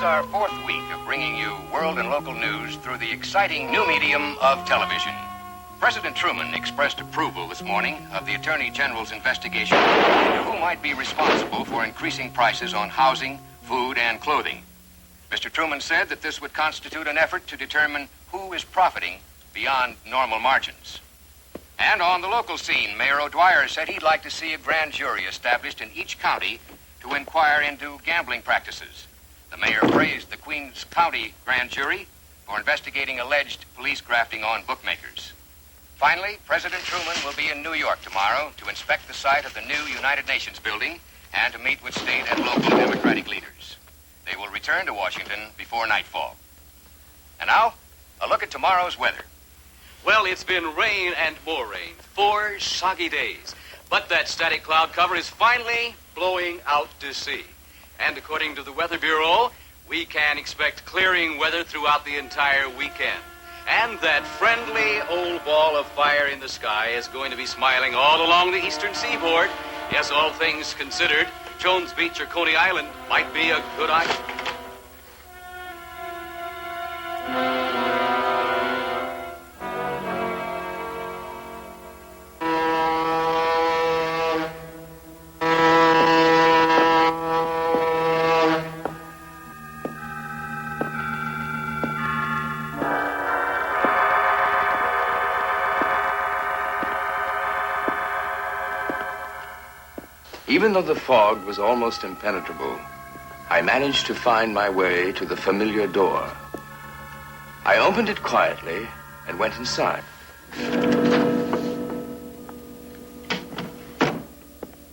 Our fourth week of bringing you world and local news through the exciting new medium of television. President Truman expressed approval this morning of the Attorney General's investigation into who might be responsible for increasing prices on housing, food, and clothing. Mr. Truman said that this would constitute an effort to determine who is profiting beyond normal margins. And on the local scene, Mayor O'Dwyer said he'd like to see a grand jury established in each county to inquire into gambling practices. The mayor praised the Queens County grand jury for investigating alleged police grafting on bookmakers. Finally, President Truman will be in New York tomorrow to inspect the site of the new United Nations building and to meet with state and local Democratic leaders. They will return to Washington before nightfall. And now, a look at tomorrow's weather. Well, it's been rain and more rain. 4 soggy days. But that static cloud cover is finally blowing out to sea. And according to the Weather Bureau, we can expect clearing weather throughout the entire weekend. And that friendly old ball of fire in the sky is going to be smiling all along the eastern seaboard. Yes, all things considered, Jones Beach or Coney Island might be a good idea. Even though the fog was almost impenetrable, I managed to find my way to the familiar door. I opened it quietly and went inside.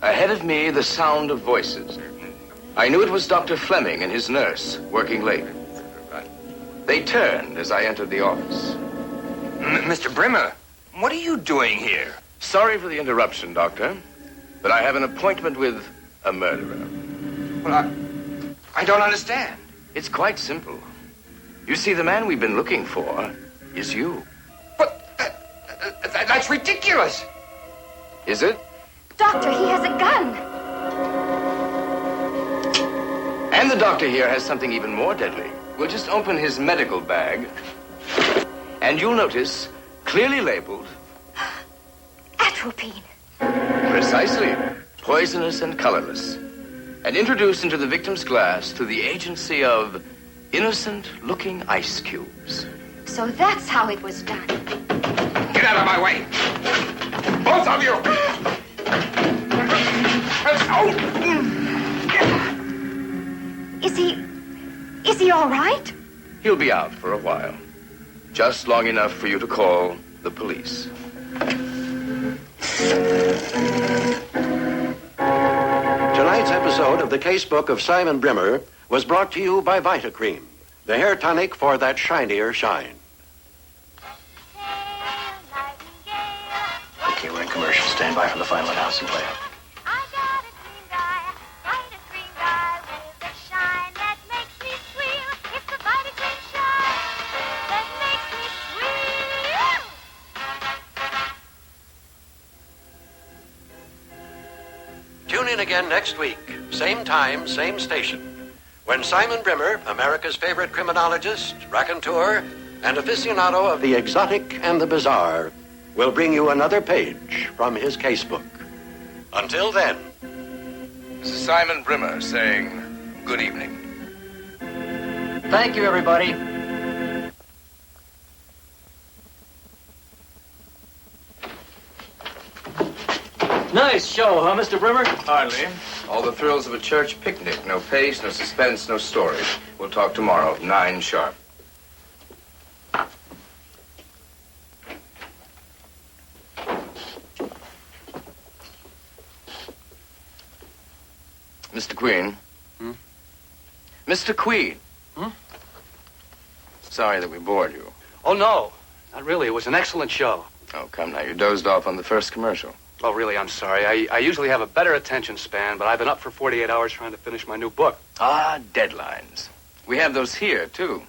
Ahead of me, the sound of voices. I knew it was Dr. Fleming and his nurse working late. They turned as I entered the office. Mr. Brimmer, what are you doing here? Sorry for the interruption, Doctor, but I have an appointment with a murderer. Well, I don't understand. It's quite simple. You see, the man we've been looking for is you. But that's ridiculous. Is it? Doctor, he has a gun. And the doctor here has something even more deadly. We'll just open his medical bag, and you'll notice, clearly labeled... Atropine. Precisely. Poisonous and colorless. And introduced into the victim's glass through the agency of innocent-looking ice cubes. So that's how it was done. Get out of my way. Both of you. Is he all right? He'll be out for a while. Just long enough for you to call the police. Tonight's episode of the Casebook of Simon Brimmer was brought to you by Vita Cream, the hair tonic for that shinier shine. Okay, we're in commercial. Stand by for the final announcement play out. I got a green guy with a shine that makes me squeal. It's the Vita Cream shine that makes me squeal. Tune in again next week, same time, same station, when Simon Brimmer, America's favorite criminologist, raconteur, and aficionado of the exotic and the bizarre, will bring you another page from his casebook. Until then... This is Simon Brimmer saying good evening. Thank you, everybody. Nice show, huh, Mr. Brimmer? Hardly. All the thrills of a church picnic. No pace, no suspense, no story. We'll talk tomorrow, 9 sharp. Mr. Queen. Mr. Queen. Sorry that we bored you. Oh, no. Not really. It was an excellent show. Oh, come now. You dozed off on the first commercial. Oh, really, I'm sorry. I usually have a better attention span, but I've been up for 48 hours trying to finish my new book. Ah, deadlines. We have those here, too,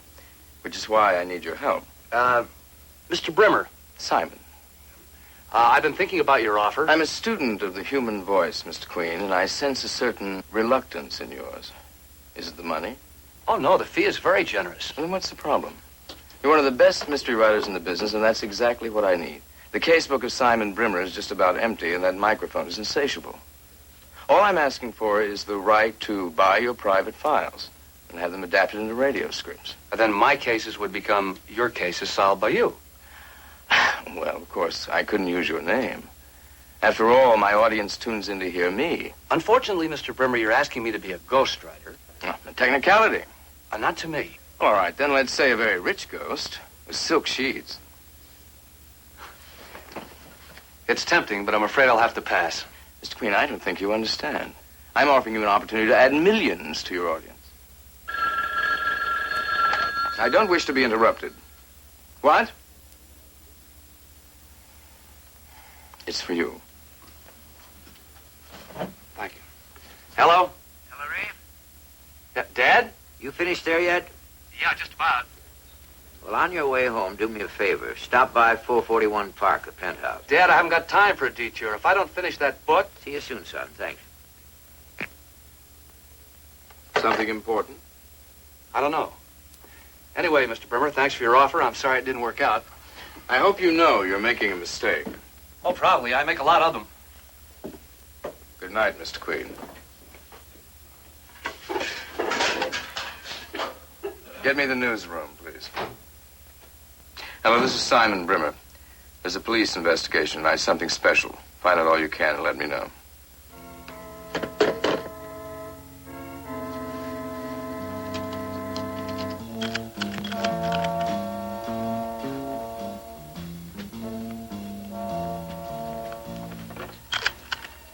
which is why I need your help. Mr. Brimmer. Simon. I've been thinking about your offer. I'm a student of the human voice, Mr. Queen, and I sense a certain reluctance in yours. Is it the money? Oh, no, the fee is very generous. Well, then what's the problem? You're one of the best mystery writers in the business, and that's exactly what I need. The casebook of Simon Brimmer is just about empty, and that microphone is insatiable. All I'm asking for is the right to buy your private files and have them adapted into radio scripts. And then my cases would become your cases solved by you. Well, of course, I couldn't use your name. After all, my audience tunes in to hear me. Unfortunately, Mr. Brimmer, you're asking me to be a ghostwriter. A technicality. Not to me. All right, then let's say a very rich ghost with silk sheets. It's tempting, but I'm afraid I'll have to pass. Mr. Queen, I don't think you understand. I'm offering you an opportunity to add millions to your audience. I don't wish to be interrupted. What? It's for you. Thank you. Hello? Ellery, Dad? you finished there yet? Yeah, just about. Well, on your way home, do me a favor. Stop by 441 Park, the penthouse. Dad, I haven't got time for a detour. If I don't finish that book... See you soon, son. Thanks. Something important? I don't know. Anyway, Mr. Brimmer, thanks for your offer. I'm sorry it didn't work out. I hope you know you're making a mistake. Oh, probably. I make a lot of them. Good night, Mr. Queen. Get me the newsroom, please. Hello, this is Simon Brimmer. There's a police investigation tonight, something special. Find out all you can and let me know.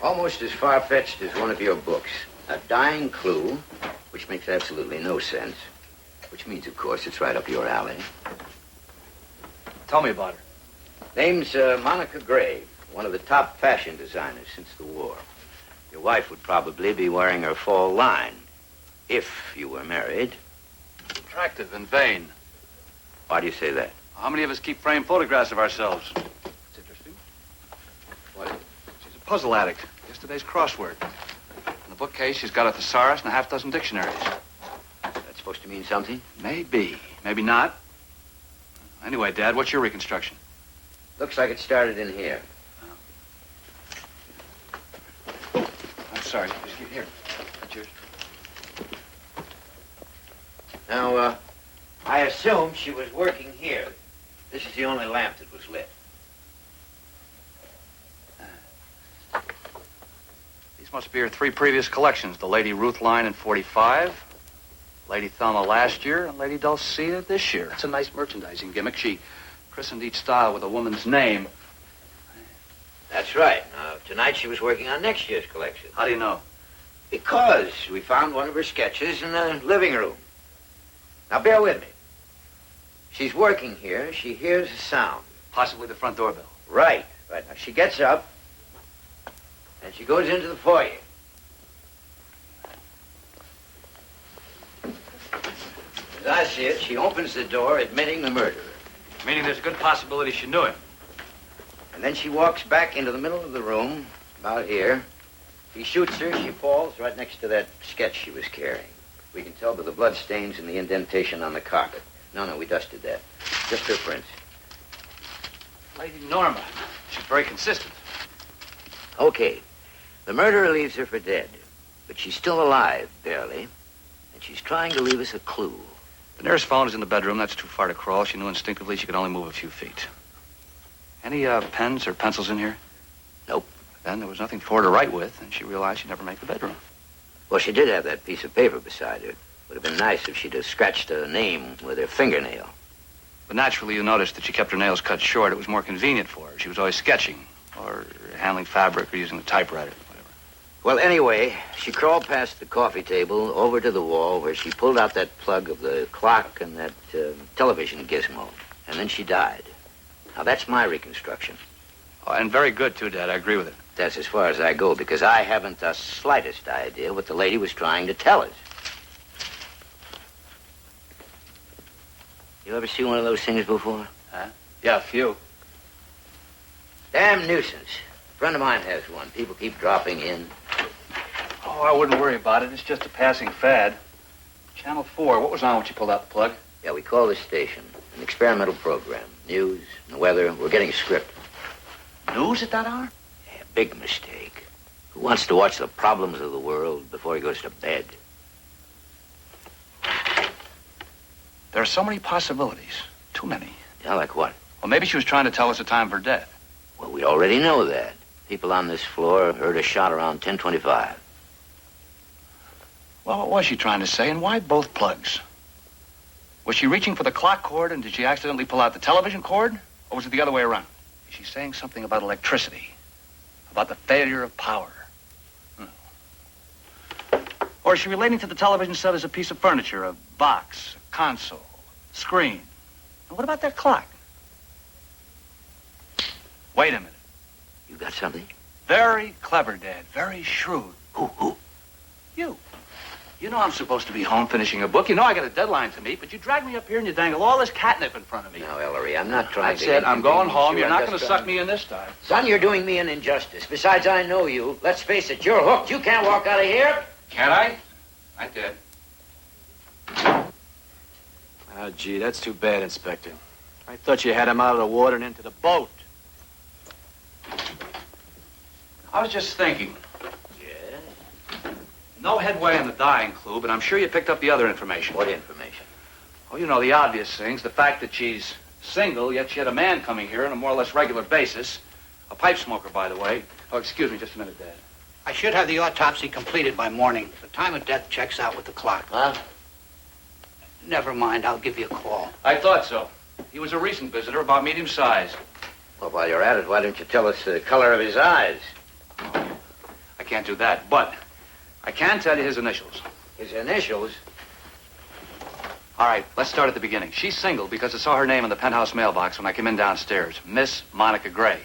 Almost as far-fetched as one of your books. A dying clue, which makes absolutely no sense. Which means, of course, it's right up your alley. Tell me about her. Name's Monica Gray, one of the top fashion designers since the war. Your wife would probably be wearing her fall line, if you were married. Attractive and vain. Why do you say that? How many of us keep framed photographs of ourselves? It's interesting. What? She's a puzzle addict. Yesterday's crossword. In the bookcase, she's got a thesaurus and a half dozen dictionaries. That's supposed to mean something? Maybe. Maybe not. Anyway, Dad, what's your reconstruction? Looks like it started in here. I'm sorry. Just get here. That's yours. Now, I assume she was working here. This is the only lamp that was lit. These must be her 3 previous collections. The Lady Ruth line in 45, Lady Thelma last year, and Lady Dulcea this year. It's a nice merchandising gimmick. She christened each style with a woman's name. That's right. Now, tonight she was working on next year's collection. How do you know? Because we found one of her sketches in the living room. Now, bear with me. She's working here. She hears a sound. Possibly the front doorbell. Right. Right. Now, she gets up, and she goes into the foyer. As I see it, she opens the door, admitting the murderer. Meaning there's a good possibility she knew him. And then she walks back into the middle of the room, about here. He shoots her. She falls right next to that sketch she was carrying. We can tell by the blood stains and the indentation on the carpet. No, we dusted that. Just her prints. Lady Norma. She's very consistent. Okay. The murderer leaves her for dead. But she's still alive, barely. And she's trying to leave us a clue. The nearest phone is in the bedroom. That's too far to crawl. She knew instinctively she could only move a few feet. Any pens or pencils in here? Nope. Then there was nothing for her to write with, and she realized she'd never make the bedroom. Well, she did have that piece of paper beside her. Would have been nice if she'd have scratched a name with her fingernail. But naturally, you noticed that she kept her nails cut short. It was more convenient for her. She was always sketching or handling fabric or using a typewriter, whatever. Well, anyway, she crawled past the coffee table over to the wall where she pulled out that plug of the clock and that television gizmo. And then she died. Now, that's my reconstruction. Oh, and very good, too, Dad. I agree with it. That's as far as I go, because I haven't the slightest idea what the lady was trying to tell us. You ever see one of those things before? Huh? Yeah, a few. Damn nuisance. A friend of mine has one. People keep dropping in. Oh, I wouldn't worry about it. It's just a passing fad. Channel 4, what was on when you pulled out the plug? Yeah, we call this station an experimental program. News and weather. We're getting a script. News at that hour? Yeah, big mistake. Who wants to watch the problems of the world before he goes to bed? There are so many possibilities. Too many. Yeah, like what? Well, maybe she was trying to tell us the time of her death. Well, we already know that. People on this floor heard a shot around 10:25. Well, what was she trying to say, and why both plugs? Was she reaching for the clock cord, and did she accidentally pull out the television cord? Or was it the other way around? Is she saying something about electricity? About the failure of power? No. Or is she relating to the television set as a piece of furniture, a box, a console, screen? And what about that clock? Wait a minute. You got something? Very clever, Dad. Very shrewd. Who? You. You know I'm supposed to be home finishing a book. You know I got a deadline to meet, but you drag me up here and you dangle all this catnip in front of me. Now, Ellery, I'm not trying I to... said I'm going home. you. You're I'm not just going to trying- suck me in this time. Son, you're doing me an injustice. Besides, I know you. Let's face it, you're hooked. You can't walk out of here. Can I? I did. Oh, gee, that's too bad, Inspector. I thought you had him out of the water and into the boat. I was just thinking. Yeah? No headway on the dying clue, but I'm sure you picked up the other information. What information? Oh, you know, the obvious things. The fact that she's single, yet she had a man coming here on a more or less regular basis. A pipe smoker, by the way. Oh, excuse me just a minute, Dad. I should have the autopsy completed by morning. The time of death checks out with the clock. Huh? Never mind, I'll give you a call. I thought so. He was a recent visitor, about medium size. Well, while you're at it, why don't you tell us the color of his eyes? I can't do that, but I can tell you his initials. His initials? All right, let's start at the beginning. She's single because I saw her name in the penthouse mailbox when I came in downstairs. Miss Monica Gray.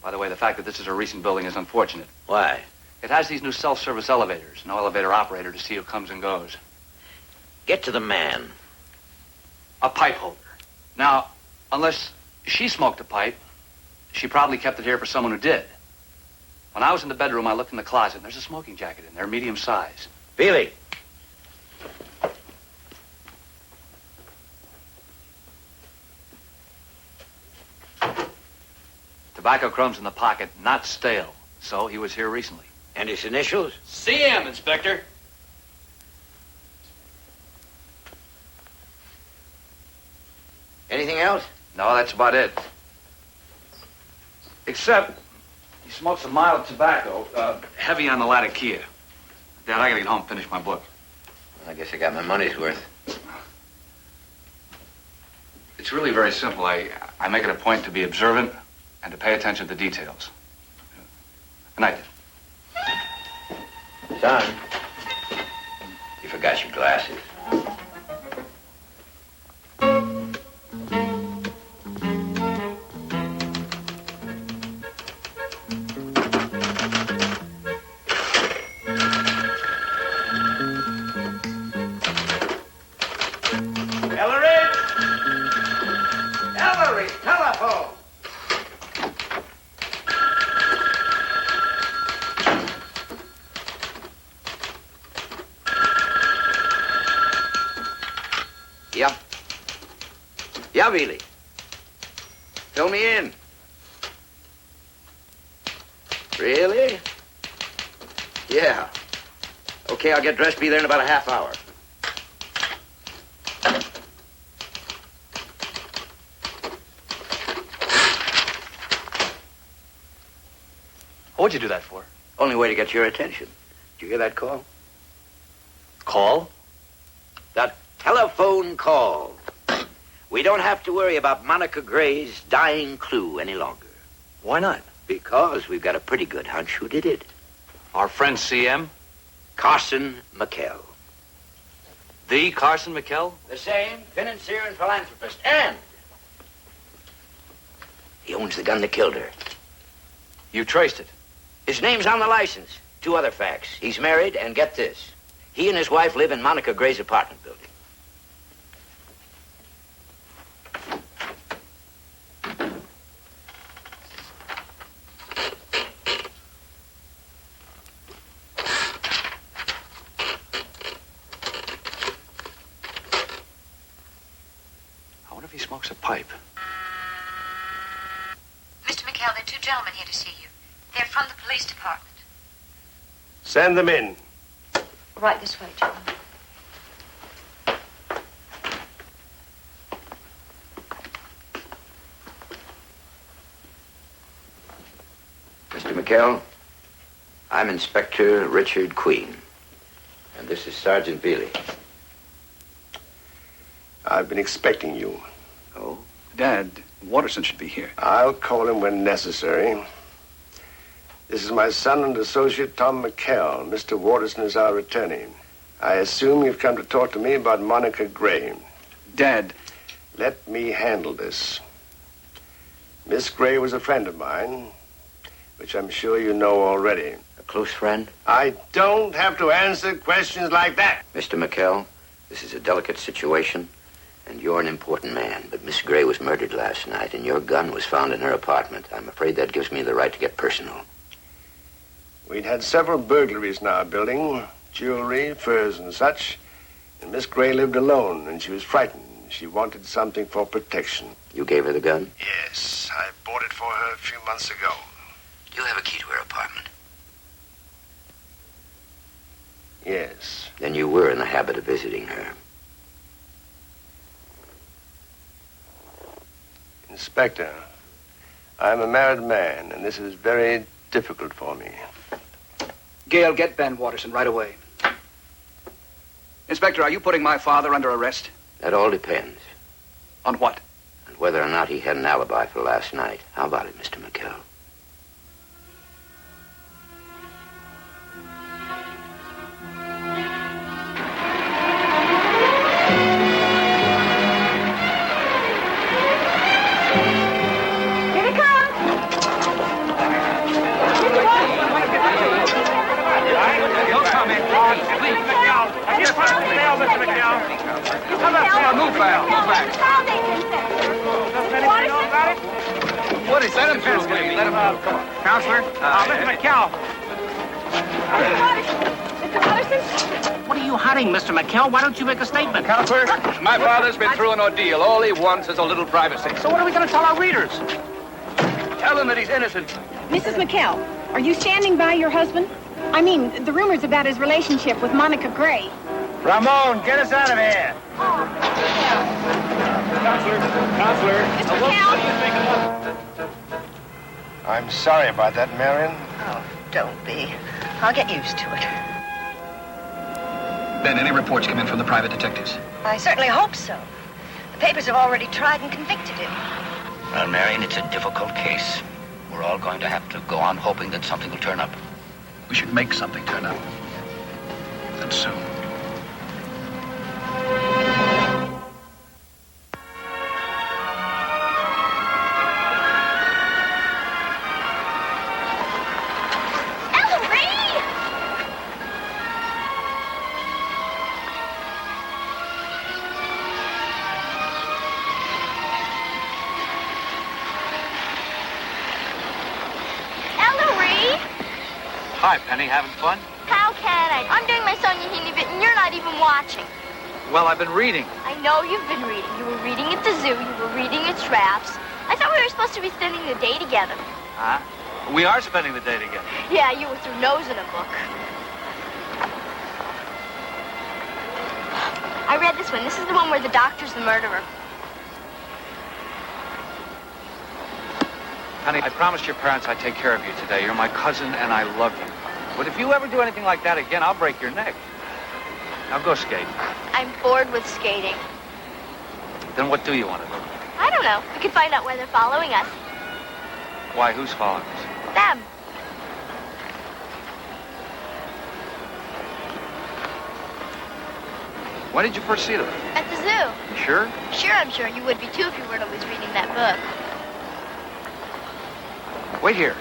By the way, the fact that this is a recent building is unfortunate. Why? It has these new self-service elevators. No elevator operator to see who comes and goes. Get to the man. A pipe holder. Now, unless she smoked a pipe, she probably kept it here for someone who did. When I was in the bedroom, I looked in the closet, and there's a smoking jacket in there, medium size. Feely. Tobacco crumbs in the pocket, not stale. So he was here recently. And his initials? CM, Inspector. Anything else? No, that's about it. Except he smokes a mild tobacco, heavy on the latakia. Dad, I gotta get home and finish my book. I guess I got my money's worth. It's really very simple. I make it a point to be observant and to pay attention to details. Good night, Dad. Son, you forgot your glasses. Ellery, telephone! Yeah. Yeah, Billy. Fill me in. Really? Yeah. Okay, I'll get dressed, be there in about a half hour. What'd you do that for? Only way to get your attention. Did you hear that call? Call? The telephone call. We don't have to worry about Monica Gray's dying clue any longer. Why not? Because we've got a pretty good hunch who did it. Our friend CM? Carson McKell. The Carson McKell? The same financier and philanthropist. And he owns the gun that killed her. You traced it? His name's on the license. 2 other facts. He's married, and get this. He and his wife live in Monica Gray's apartment building. I wonder if he smokes a pipe. Mr. McHale, there are 2 gentlemen here to see you. They're from the police department. Send them in. Right this way, John. Mr. McKell, I'm Inspector Richard Queen. And this is Sergeant Bealey. I've been expecting you. Oh? Dad, Watterson should be here. I'll call him when necessary. This is my son and associate, Tom McKell. Mr. Watterson is our attorney. I assume you've come to talk to me about Monica Gray. Dad. Let me handle this. Miss Gray was a friend of mine, which I'm sure you know already. A close friend? I don't have to answer questions like that. Mr. McKell, this is a delicate situation, and you're an important man. But Miss Gray was murdered last night, and your gun was found in her apartment. I'm afraid that gives me the right to get personal. We'd had several burglaries in our building, jewelry, furs, and such. And Miss Gray lived alone, and she was frightened. She wanted something for protection. You gave her the gun? Yes, I bought it for her a few months ago. You have a key to her apartment? Yes. Then you were in the habit of visiting her. Inspector, I'm a married man, and this is very difficult for me. Gail, get Ben Watterson right away. Inspector, are you putting my father under arrest? That all depends. On what? On whether or not he had an alibi for last night. How about it, Mr. McKell? Move back. What is that? Let him out. Come on. Counselor, Mr. McKell. Mr. Watterson? What are you hiding, Mr. McKell? Why don't you make a statement? Counselor, my father's been through an ordeal. All he wants is a little privacy. So what are we going to tell our readers? Tell him that he's innocent. Mrs. McKell, are you standing by your husband? I mean, the rumors about his relationship with Monica Gray. Ramon, get us out of here. Counselor. Mr. McKell? I'm sorry about that, Marion. Oh, don't be. I'll get used to it. Ben, any reports come in from the private detectives? I certainly hope so. The papers have already tried and convicted him. Well, Marion, it's a difficult case. We're all going to have to go on hoping that something will turn up. We should make something turn up. And soon. Hi, Penny. Having fun? How can I? I'm doing my Sonia Heaney bit, and you're not even watching. Well, I've been reading. I know you've been reading. You were reading at the zoo. You were reading at Schrapp's. I thought we were supposed to be spending the day together. Huh? We are spending the day together. Yeah, you were through nose in a book. I read this one. This is the one where the doctor's the murderer. Honey, I promised your parents I'd take care of you today. You're my cousin, and I love you. But if you ever do anything like that again, I'll break your neck. Now go skate. I'm bored with skating. Then what do you want to do? I don't know. We could find out where they're following us. Why, who's following us? Them. When did you first see them? At the zoo. You sure? Sure, I'm sure you would be too if you weren't always reading that book. Wait here.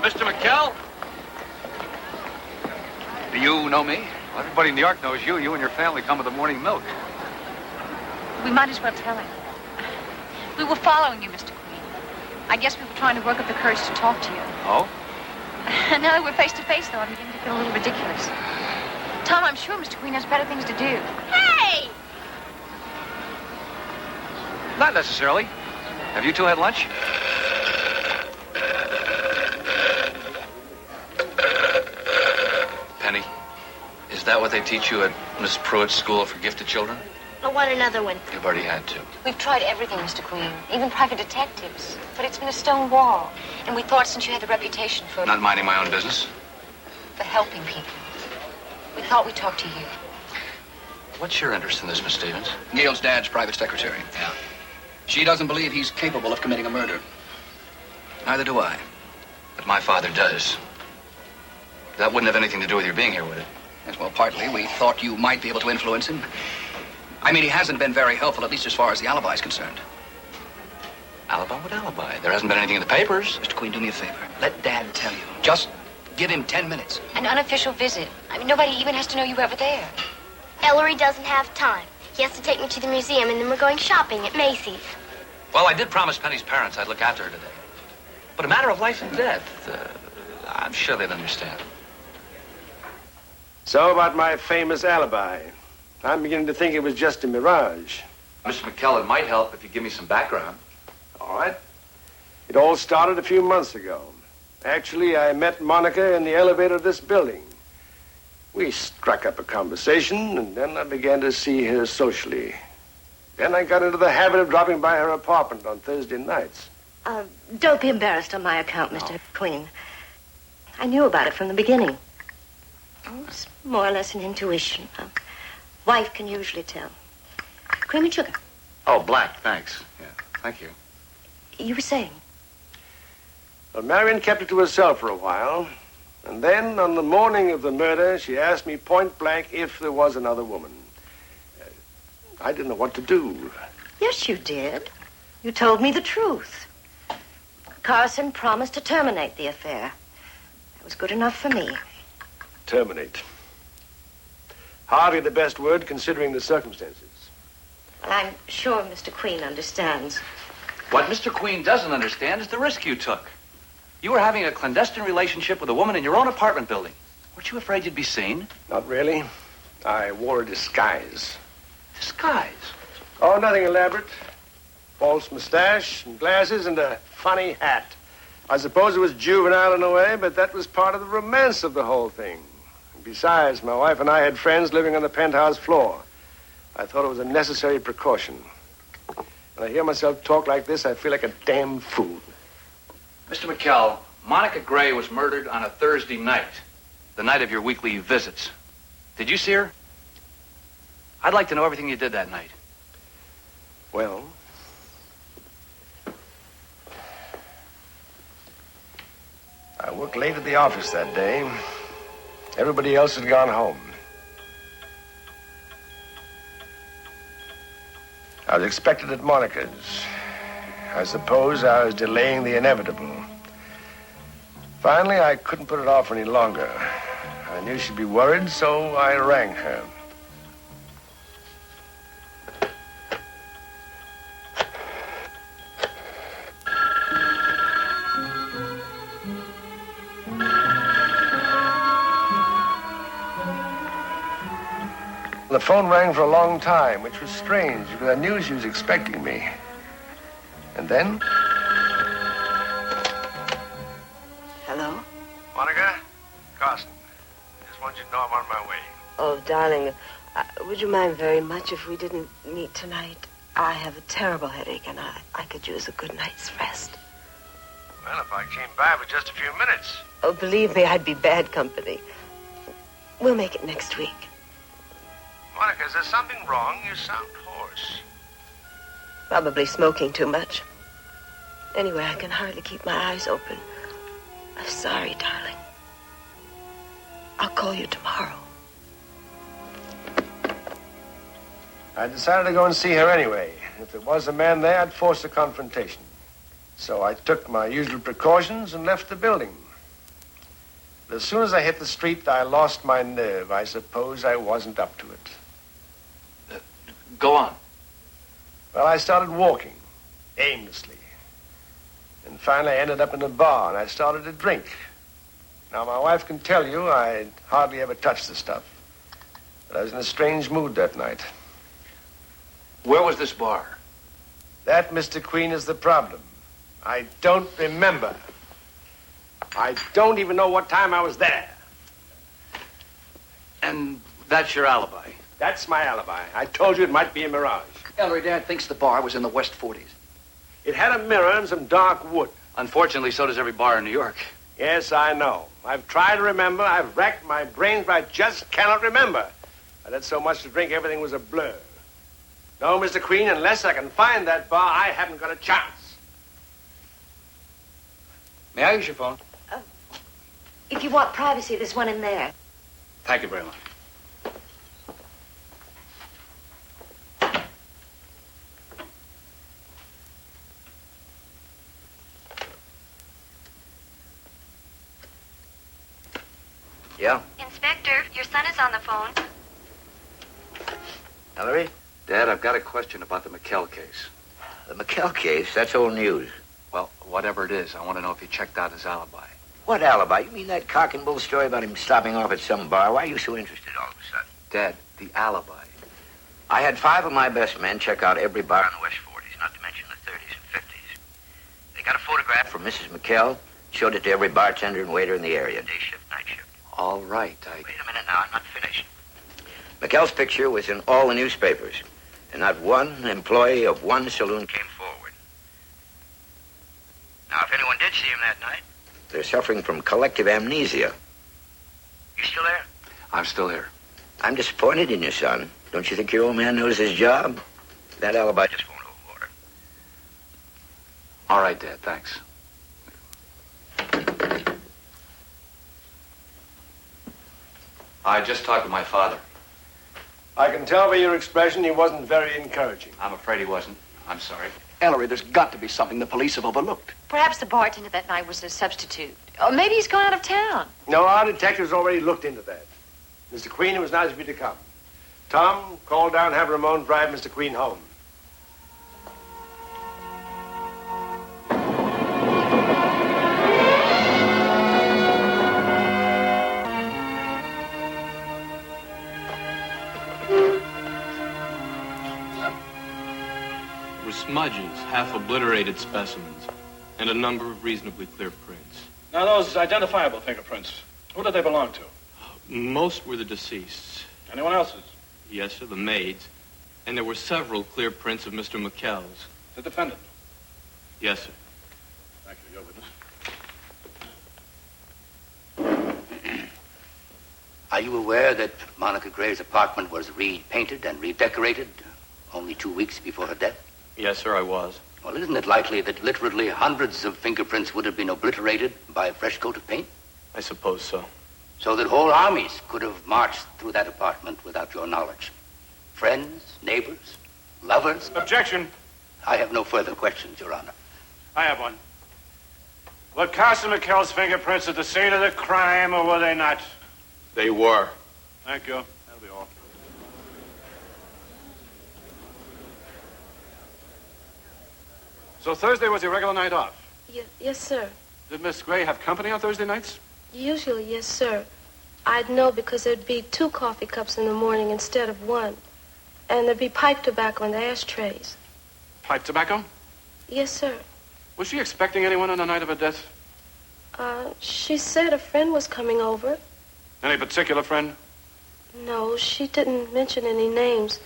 Mr. McKell? Do you know me? Well, everybody in New York knows you. You and your family come with the morning milk. We might as well tell him. We were following you, Mr. Queen. I guess we were trying to work up the courage to talk to you. Oh? Now that we're face to face, though, I'm beginning to feel a little ridiculous. Tom, I'm sure Mr. Queen has better things to do. Hey! Not necessarily. Have you two had lunch? Penny, is that what they teach you at Miss Pruitt's School for Gifted Children? I want another one. You've already had two. We've tried everything, Mr. Queen, even private detectives. But it's been a stone wall. And we thought since you had the reputation for... Not minding my own business? for helping people, we thought we'd talk to you. What's your interest in this, Miss Stevens? Gail's dad's private secretary. Yeah. She doesn't believe he's capable of committing a murder. Neither do I. But my father does. That wouldn't have anything to do with your being here, would it? Yes, well, partly. We thought you might be able to influence him. I mean, he hasn't been very helpful, at least as far as the alibi is concerned. Alibi? What alibi? There hasn't been anything in the papers. Mr. Queen, do me a favor. Let Dad tell you. Just give him 10 minutes. An unofficial visit. I mean, nobody even has to know you were ever there. Ellery doesn't have time. He has to take me to the museum, and then we're going shopping at Macy's. Well, I did promise Penny's parents I'd look after her today. But a matter of life and death, I'm sure they'd understand. So about my famous alibi. I'm beginning to think it was just a mirage. Mr. McKell, it might help if you give me some background. All right. It all started a few months ago. Actually, I met Monica in the elevator of this building. We struck up a conversation, and then I began to see her socially. Then I got into the habit of dropping by her apartment on Thursday nights. Don't be embarrassed on my account, Mr. Queen. I knew about it from the beginning. Oh, it's more or less an intuition. A wife can usually tell. Cream and sugar. Oh, black, thanks. Yeah, thank you. You were saying? Well, Marion kept it to herself for a while. And then, on the morning of the murder, she asked me point blank if there was another woman. I didn't know what to do. Yes, you did. You told me the truth. Carson promised to terminate the affair. That was good enough for me. Terminate. Hardly the best word, considering the circumstances. Well, I'm sure Mr. Queen understands. What Mr. Queen doesn't understand is the risk you took. You were having a clandestine relationship with a woman in your own apartment building. Weren't you afraid you'd be seen? Not really. I wore a disguise. Disguise? Oh, nothing elaborate. False mustache and glasses and a funny hat. I suppose it was juvenile in a way, but that was part of the romance of the whole thing. And besides, my wife and I had friends living on the penthouse floor. I thought it was a necessary precaution. When I hear myself talk like this, I feel like a damn fool. Mr. McKell, Monica Gray was murdered on a Thursday night, the night of your weekly visits. Did you see her? I'd like to know everything you did that night. Well, I worked late at the office that day. Everybody else had gone home. I was expected at Monica's. I suppose I was delaying the inevitable. Finally, I couldn't put it off any longer. I knew she'd be worried, so I rang her. The phone rang for a long time, which was strange because I knew she was expecting me. And then? Hello? Monica? Carson. I just want you to know I'm on my way. Oh, darling, would you mind very much if we didn't meet tonight? I have a terrible headache, and I could use a good night's rest. Well, if I came by for just a few minutes. Oh, believe me, I'd be bad company. We'll make it next week. Monica, is there something wrong? You sound hoarse. Probably smoking too much. Anyway, I can hardly keep my eyes open. I'm sorry, darling. I'll call you tomorrow. I decided to go and see her anyway. If there was a man there, I'd force a confrontation. So I took my usual precautions and left the building. But as soon as I hit the street, I lost my nerve. I suppose I wasn't up to it. Go on. Well, I started walking, aimlessly. And finally, I ended up in a bar, and I started to drink. Now, my wife can tell you I hardly ever touched the stuff. But I was in a strange mood that night. Where was this bar? That, Mr. Queen, is the problem. I don't remember. I don't even know what time I was there. And that's your alibi? That's my alibi. I told you it might be a mirage. Ellery, Dad thinks the bar was in the West 40s. It had a mirror and some dark wood. Unfortunately, so does every bar in New York. Yes, I know. I've tried to remember. I've racked my brains, but I just cannot remember. I had so much to drink, everything was a blur. No, Mr. Queen, unless I can find that bar, I haven't got a chance. May I use your phone? If you want privacy, there's one in there. Thank you very much. Yeah? Inspector, your son is on the phone. Ellery? Dad, I've got a question about the McKell case. The McKell case? That's old news. Well, whatever it is, I want to know if he checked out his alibi. What alibi? You mean that cock and bull story about him stopping off at some bar? Why are you so interested all of a sudden? Dad, the alibi. I had 5 of my best men check out every bar in the West 40s, not to mention the 30s and 50s. They got a photograph from Mrs. McKell, showed it to every bartender and waiter in the area, day shift, night shift. All right, Wait a minute now, I'm not finished. McKell's picture was in all the newspapers, and not one employee of one saloon came forward. Now, if anyone did see him that night, they're suffering from collective amnesia. You still there? I'm still here. I'm disappointed in you, son. Don't you think your old man knows his job? That alibi just won't hold water. All right, Dad, thanks. I just talked to my father. I can tell by your expression he wasn't very encouraging. I'm afraid he wasn't. I'm sorry. Ellery, there's got to be something the police have overlooked. Perhaps the bartender that night was a substitute. Or maybe he's gone out of town. No, our detectives already looked into that. Mr. Queen, it was nice of you to come. Tom, call down, have Ramon drive Mr. Queen home. Smudges, half-obliterated specimens, and a number of reasonably clear prints. Now, those identifiable fingerprints, who did they belong to? Most were the deceased's. Anyone else's? Yes, sir, the maid's. And there were several clear prints of Mr. McKell's. The defendant? Yes, sir. Thank you. Your witness. Are you aware that Monica Gray's apartment was repainted and redecorated only 2 weeks before her death? Yes, sir, I was. Well, isn't it likely that literally hundreds of fingerprints would have been obliterated by a fresh coat of paint? I suppose so. So that whole armies could have marched through that apartment without your knowledge. Friends, neighbors, lovers. Objection. I have no further questions, Your Honor. I have one. Were Carson McKell's fingerprints at the scene of the crime, or were they not? They were. Thank you. That'll be all. So Thursday was your regular night off? Yes, sir. Did Miss Gray have company on Thursday nights? Usually, yes, sir. I'd know because there'd be 2 coffee cups in the morning instead of 1. And there'd be pipe tobacco in the ashtrays. Pipe tobacco? Yes, sir. Was she expecting anyone on the night of her death? She said a friend was coming over. Any particular friend? No, she didn't mention any names.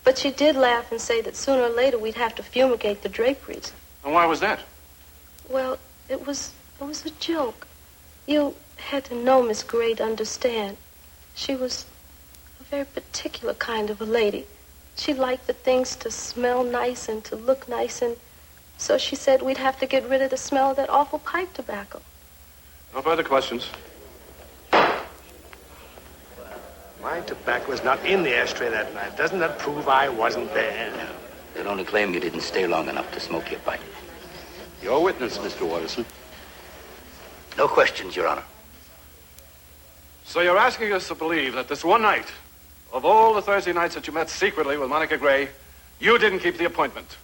But she did laugh and say that sooner or later we'd have to fumigate the draperies. And why was that? Well, it was a joke. You had to know Miss Gray to understand. She was a very particular kind of a lady. She liked the things to smell nice and to look nice, and so she said we'd have to get rid of the smell of that awful pipe tobacco. No further questions. My tobacco was not in the ashtray that night. Doesn't that prove I wasn't there? They'll only claim you didn't stay long enough to smoke your pipe. Your witness, Mr. Watterson. No questions, Your Honor. So you're asking us to believe that this one night, of all the Thursday nights that you met secretly with Monica Gray, you didn't keep the appointment?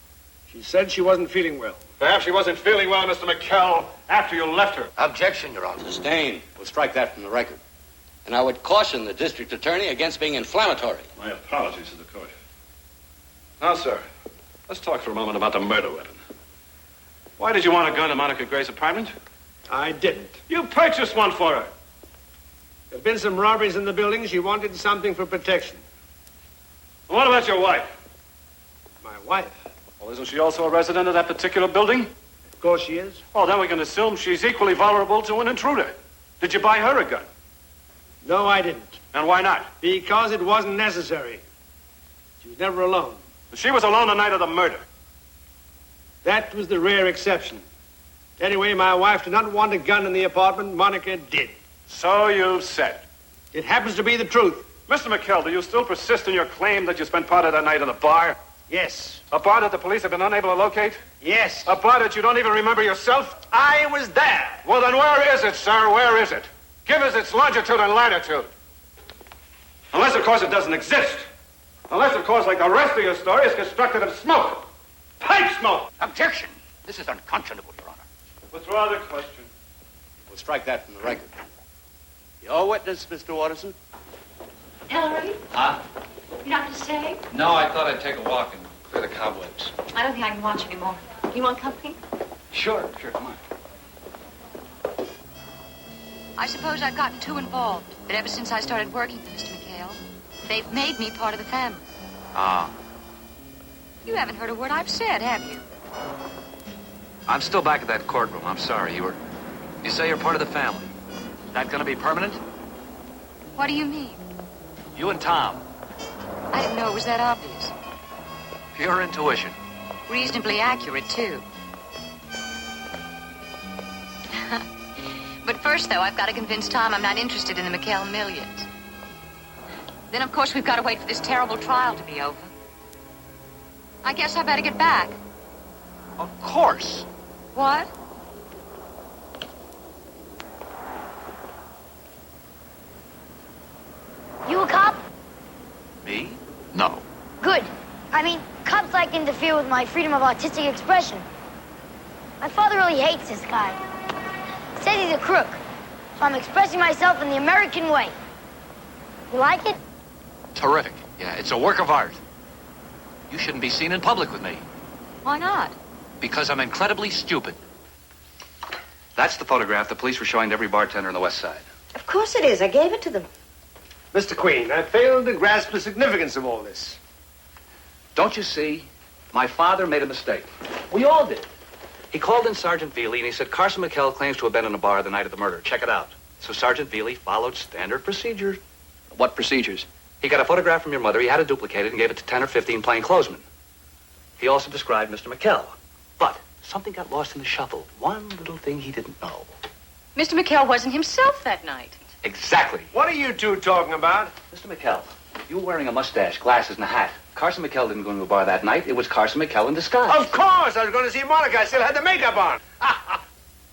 She said she wasn't feeling well. Perhaps she wasn't feeling well, Mr. McKell, after you left her. Objection, Your Honor. Sustained. We'll strike that from the record. And I would caution the district attorney against being inflammatory. My apologies to the court. Now, sir, let's talk for a moment about the murder weapon. Why did you want a gun in Monica Gray's apartment? I didn't. You purchased one for her. There'd been some robberies in the building. She wanted something for protection. What about your wife? My wife? Well, isn't she also a resident of that particular building? Of course she is. Oh, then we can assume she's equally vulnerable to an intruder. Did you buy her a gun? No, I didn't. And why not? Because it wasn't necessary. She was never alone. She was alone the night of the murder. That was the rare exception. Anyway, my wife did not want a gun in the apartment. Monica did. So you've said. It happens to be the truth. Mr. McKell, do you still persist in your claim that you spent part of that night in a bar? Yes. A bar that the police have been unable to locate? Yes. A bar that you don't even remember yourself? I was there. Well, then where is it, sir? Where is it? Give us its longitude and latitude. Unless, of course, it doesn't exist. Unless, of course, like the rest of your story, it's constructed of smoke. Pipe smoke! Objection! This is unconscionable, Your Honor. Withdraw the question. We'll strike that from the record. Your witness, Mr. Watterson. Ellery, Huh? you not to stay? No, I thought I'd take a walk and clear the cobwebs. I don't think I can watch anymore. You want company? Sure, come on. I suppose I've gotten too involved, but ever since I started working for Mr. McHale, they've made me part of the family. Ah. You haven't heard a word I've said, have you? I'm still back at that courtroom. I'm sorry. You say you're part of the family. Is that going to be permanent? What do you mean? You and Tom. I didn't know it was that obvious. Pure intuition. Reasonably accurate, too. But first, though, I've got to convince Tom I'm not interested in the McHale millions. Then, of course, we've got to wait for this terrible trial to be over. I guess I better get back. Of course. What? You a cop? Me? No. Good. I mean, cops like to interfere with my freedom of artistic expression. My father really hates this guy. Says he's a crook. So I'm expressing myself in the American way. You like it? Terrific. Yeah, it's a work of art. You shouldn't be seen in public with me. Why not? Because I'm incredibly stupid. That's the photograph the police were showing to every bartender on the West Side. Of course it is. I gave it to them. Mr. Queen, I failed to grasp the significance of all this. Don't you see? My father made a mistake. We all did. He called in Sergeant Veely and he said, Carson McHale claims to have been in a bar the night of the murder. Check it out. So Sergeant Veely followed standard procedures. What procedures? He got a photograph from your mother. He had it duplicated and gave it to 10 or 15 plainclothesmen. He also described Mr. McHale. But something got lost in the shuffle. One little thing he didn't know. Mr. McHale wasn't himself that night. Exactly. What are you two talking about? Mr. McHale, you were wearing a mustache, glasses, and a hat. Carson McHale didn't go into a bar that night. It was Carson McHale in disguise. Of course! I was going to see Monica. I still had the makeup on.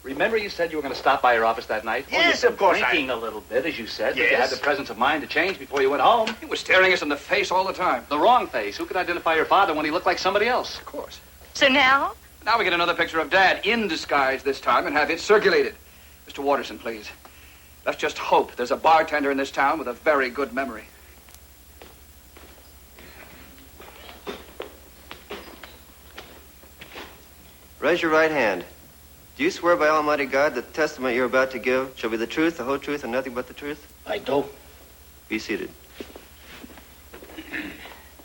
Remember you said you were going to stop by your office that night? Yes, well, of course drinking a little bit, as you said. Yes. But you had the presence of mind to change before you went home. He was staring us in the face all the time. The wrong face. Who could identify your father when he looked like somebody else? Of course. So now? Now we get another picture of Dad in disguise this time and have it circulated. Mr. Watterson, please. Let's just hope there's a bartender in this town with a very good memory. Raise your right hand. Do you swear by Almighty God that the testimony you're about to give shall be the truth, the whole truth, and nothing but the truth? I do. Be seated.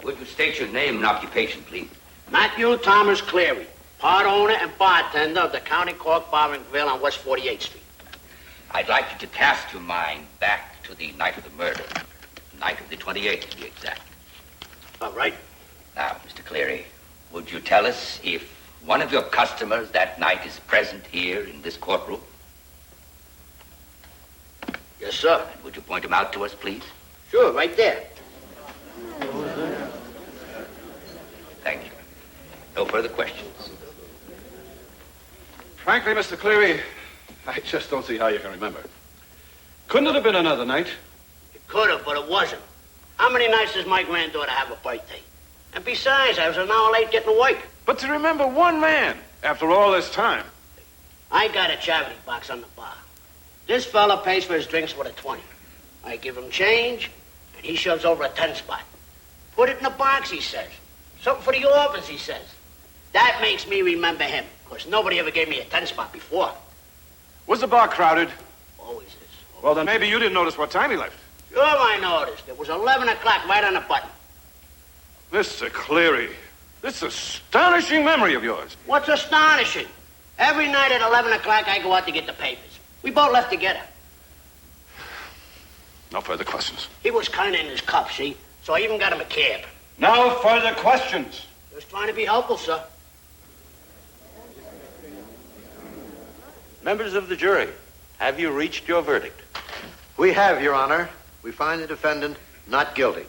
Would you state your name and occupation, please? Matthew Thomas Cleary, part owner and bartender of the County Cork Bar and Grill on West 48th Street. I'd like you to cast your mind back to the night of the murder. The night of the 28th, to be exact. All right. Now, Mr. Cleary, would you tell us if one of your customers that night is present here in this courtroom? Yes, sir. And would you point him out to us, please? Sure, right there. Thank you. No further questions. Frankly, Mr. Cleary, I just don't see how you can remember. Couldn't it have been another night? It could have, but it wasn't. How many nights does my granddaughter have a birthday? And besides, I was an hour late getting to work. But to remember one man after all this time. I got a charity box on the bar. This fella pays for his drinks with a 20. I give him change, and he shoves over a 10 spot. Put it in the box, he says. Something for the office, he says. That makes me remember him, because nobody ever gave me a 10 spot before. Was the bar crowded? Always is. Well, then maybe you didn't notice what time he left. Sure, I noticed. It was 11 o'clock right on the button. Mr. Cleary, this astonishing memory of yours. What's astonishing? Every night at 11 o'clock, I go out to get the papers. We both left together. No further questions. He was kind of in his cup, see? So I even got him a cab. No further questions. Just trying to be helpful, sir. Members of the jury, have you reached your verdict? We have, Your Honor. We find the defendant not guilty.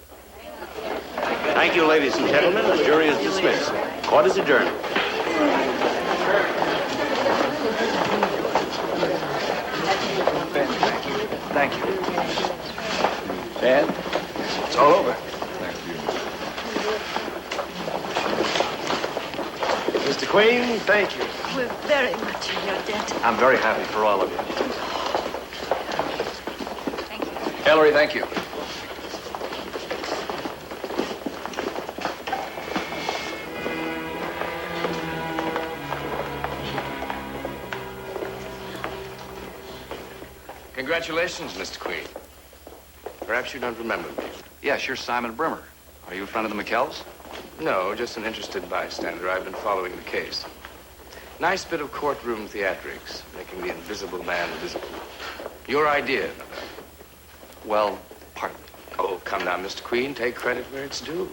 Thank you, ladies and gentlemen. The jury is dismissed. Court is adjourned. Thank you. Dad, it's all over. Mr. Queen, thank you. We're very much in your debt. I'm very happy for all of you. Thank you. Ellery, thank you. Congratulations, Mr. Queen. Perhaps you don't remember me. Yes, you're Simon Brimmer. Are you a friend of the McKells? No, just an interested bystander. I've been following the case. Nice bit of courtroom theatrics, making the invisible man visible. Your idea, no doubt. Well, pardon me. Oh, come now, Mr. Queen. Take credit where it's due.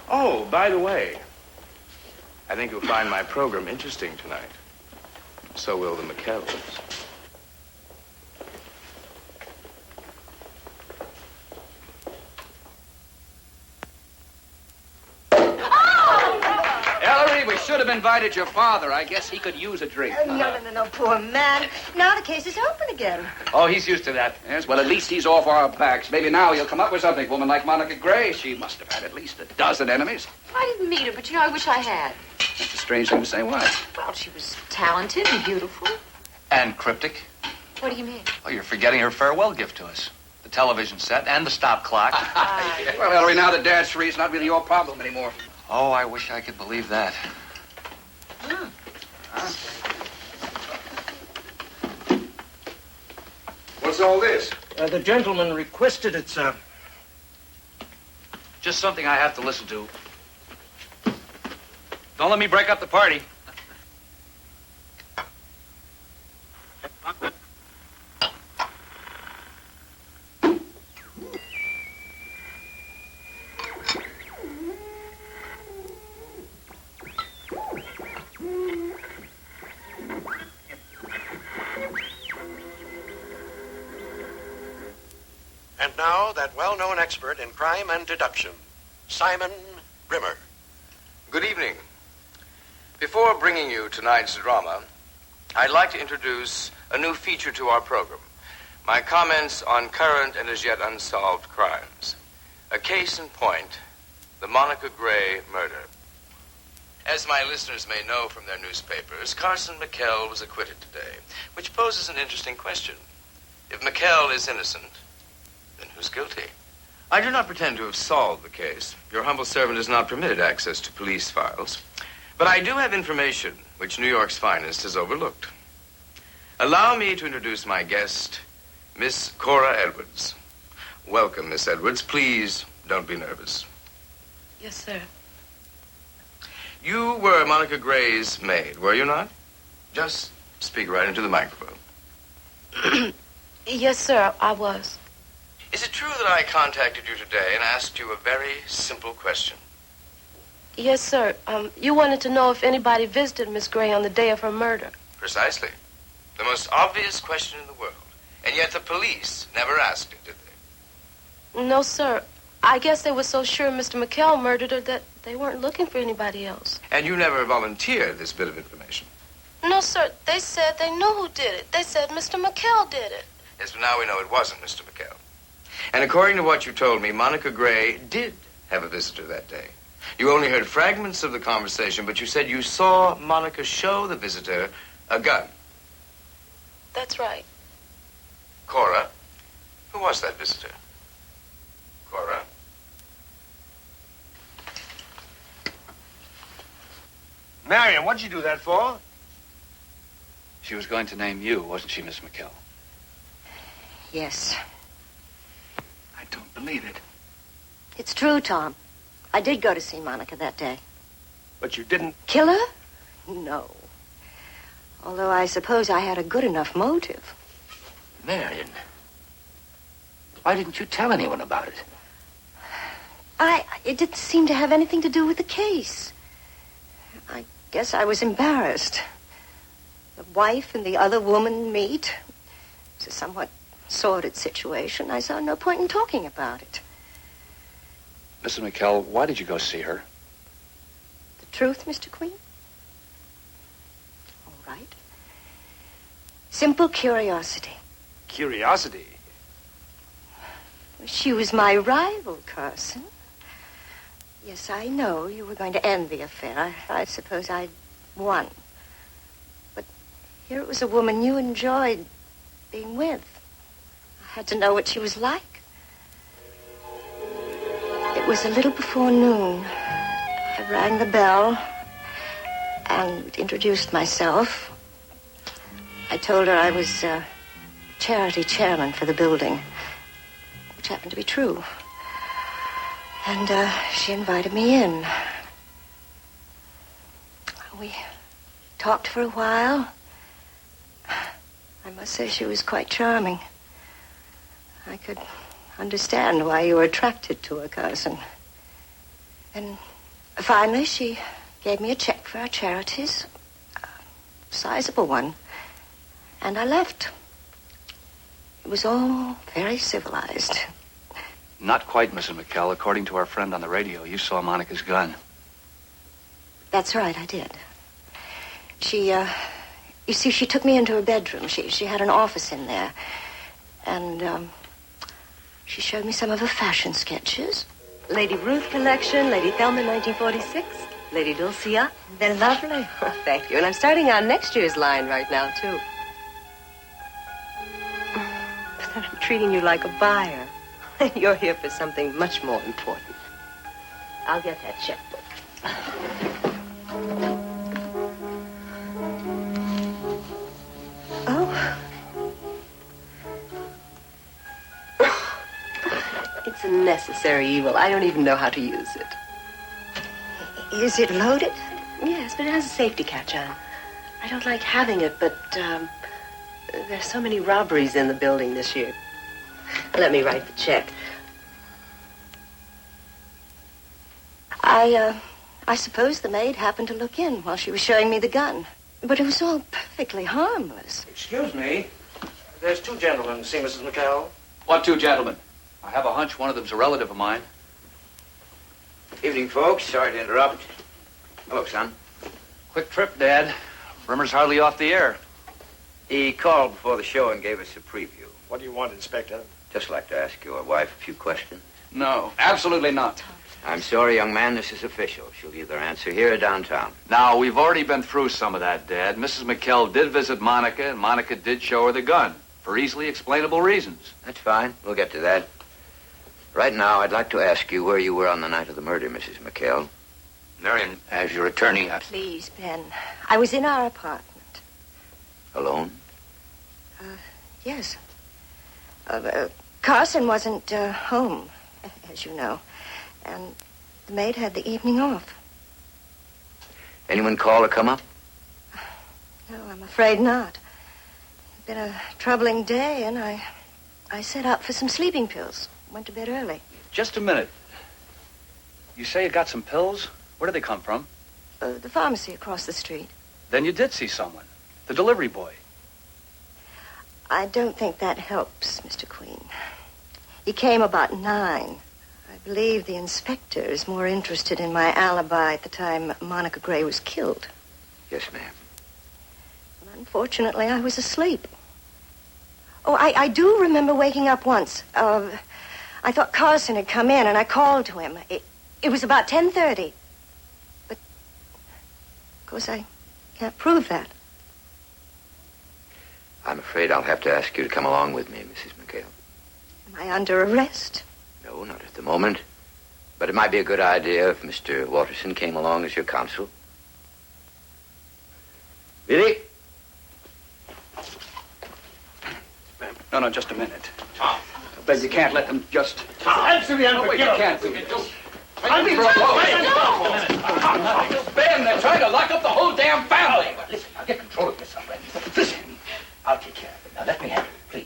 Oh, by the way, I think you'll find my program interesting tonight. So will the McKells. Ellery, we should have invited your father. I guess he could use a drink. No, poor man. Now the case is open again. Oh, he's used to that. Yes, well, at least he's off our backs. Maybe now he'll come up with something. Woman like Monica Gray, she must have had at least a dozen enemies. I didn't meet her, but I wish I had. That's a strange thing to say. Why? Well, she was talented and beautiful. And cryptic. What do you mean? Oh, you're forgetting her farewell gift to us. The television set and the stop clock. Well, Ellery, now that Dad's free, it's not really your problem anymore. Oh, I wish I could believe that. What's all this? The gentleman requested it, sir. Just something I have to listen to. Don't let me break up the party. And now, that well-known expert in crime and deduction, Simon Brimmer. Good evening. Before bringing you tonight's drama, I'd like to introduce a new feature to our program. My comments on current and as yet unsolved crimes. A case in point, the Monica Gray murder. As my listeners may know from their newspapers, Carson McKell was acquitted today, which poses an interesting question. If McKell is innocent, then who's guilty? I do not pretend to have solved the case. Your humble servant is not permitted access to police files. But I do have information which New York's finest has overlooked. Allow me to introduce my guest, Miss Cora Edwards. Welcome, Miss Edwards. Please don't be nervous. Yes, sir. You were Monica Gray's maid, were you not? Just Speak right into the microphone. Yes, sir, I was. Is it true that I contacted you today and asked you a very simple question? Yes, sir. You wanted to know if anybody visited Miss Gray on the day of her murder. Precisely. The most obvious question in the world. And yet the police never asked it, did they? No, sir. I guess they were so sure Mr. McKell murdered her that they weren't looking for anybody else. And you never volunteered this bit of information. No, sir. They said they knew who did it. They said Mr. McKell did it. Yes, but now we know it wasn't Mr. McKell. And according to what you told me, Monica Gray did have a visitor that day. You only heard fragments of the conversation, but you said you saw Monica show the visitor a gun. That's right. Cora, who was that visitor? Cora? Marion, what'd you do that for? She was going to name you, wasn't she, Miss McKell? Yes. I don't believe it. It's true, Tom. I did go to see Monica that day. But you didn't... Kill her? No. Although I suppose I had a good enough motive. Marion, why didn't you tell anyone about it? It didn't seem to have anything to do with the case. I guess I was embarrassed. The wife and the other woman meet. It's a somewhat sordid situation. I saw no point in talking about it. Mrs. McKell, why did you go see her? The truth, Mr. Queen? All right. Simple curiosity. Curiosity? She was my rival, Carson. Yes, I know you were going to end the affair. I suppose I'd won. But here it was a woman you enjoyed being with. I had to know what she was like. It was a little before noon. I rang the bell and introduced myself. I told her I was charity chairman for the building, which happened to be true. And she invited me in. We talked for a while. I must say she was quite charming. I could understand why you were attracted to her, Carson. And finally, she gave me a check for our charities, a sizable one, and I left. It was all very civilized. Not quite, Mrs. McKell. According to our friend on the radio, you saw Monica's gun. That's right, I did. You see, she took me into her bedroom. She had an office in there. And, she showed me some of her fashion sketches. Lady Ruth collection, Lady Thelma, 1946. Lady Dulcia. They're lovely. Thank you. And I'm starting on next year's line right now, too. But I'm treating you like a buyer. You're here for something much more important. I'll get that checkbook. Oh. It's a necessary evil. I don't even know how to use it. Is it loaded? Yes, but it has a safety catch on. I don't like having it, but there's so many robberies in the building this year. Let me write the check. I suppose the maid happened to look in while she was showing me the gun. But it was all perfectly harmless. Excuse me. There's two gentlemen to see Mrs. McKell. What two gentlemen? I have a hunch one of them's a relative of mine. Evening, folks. Sorry to interrupt. Hello, son. Quick trip, Dad. Brimmer's hardly off the air. He called before the show and gave us a preview. What do you want, Inspector? Just like to ask your wife a few questions. No, absolutely not. I'm sorry, young man. This is official. She'll either answer here or downtown. Now, we've already been through some of that, Dad. Mrs. McKell did visit Monica, and Monica did show her the gun for easily explainable reasons. That's fine. We'll get to that. Right now, I'd like to ask you where you were on the night of the murder, Mrs. McKell. Marion, as your attorney, Please, Ben. I was in our apartment. Alone? Yes. Carson wasn't home, as you know. And the maid had the evening off. Anyone call or come up? No, I'm afraid not. It's been a troubling day, and I set out for some sleeping pills. Went to bed early. Just a minute. You say you got some pills? Where did they come from? The pharmacy across the street. Then you did see someone. The delivery boy. I don't think that helps, Mr. Queen. He came about 9. I believe the inspector is more interested in my alibi at the time Monica Gray was killed. Yes, ma'am. Unfortunately, I was asleep. Oh, I do remember waking up once. I thought Carson had come in, and I called to him. It was about 10:30. But, of course, I can't prove that. I'm afraid I'll have to ask you to come along with me, Mrs. McHale. Am I under arrest? No, not at the moment. But it might be a good idea if Mr. Watterson came along as your counsel. Billy? No, just a minute. I beg you can't let them just... Answer the No, wait, you can't. Ben, they're trying to lock up the whole damn family. Listen, I'll get control of this, already. Listen, I'll take care of it. Now, let me have it, please.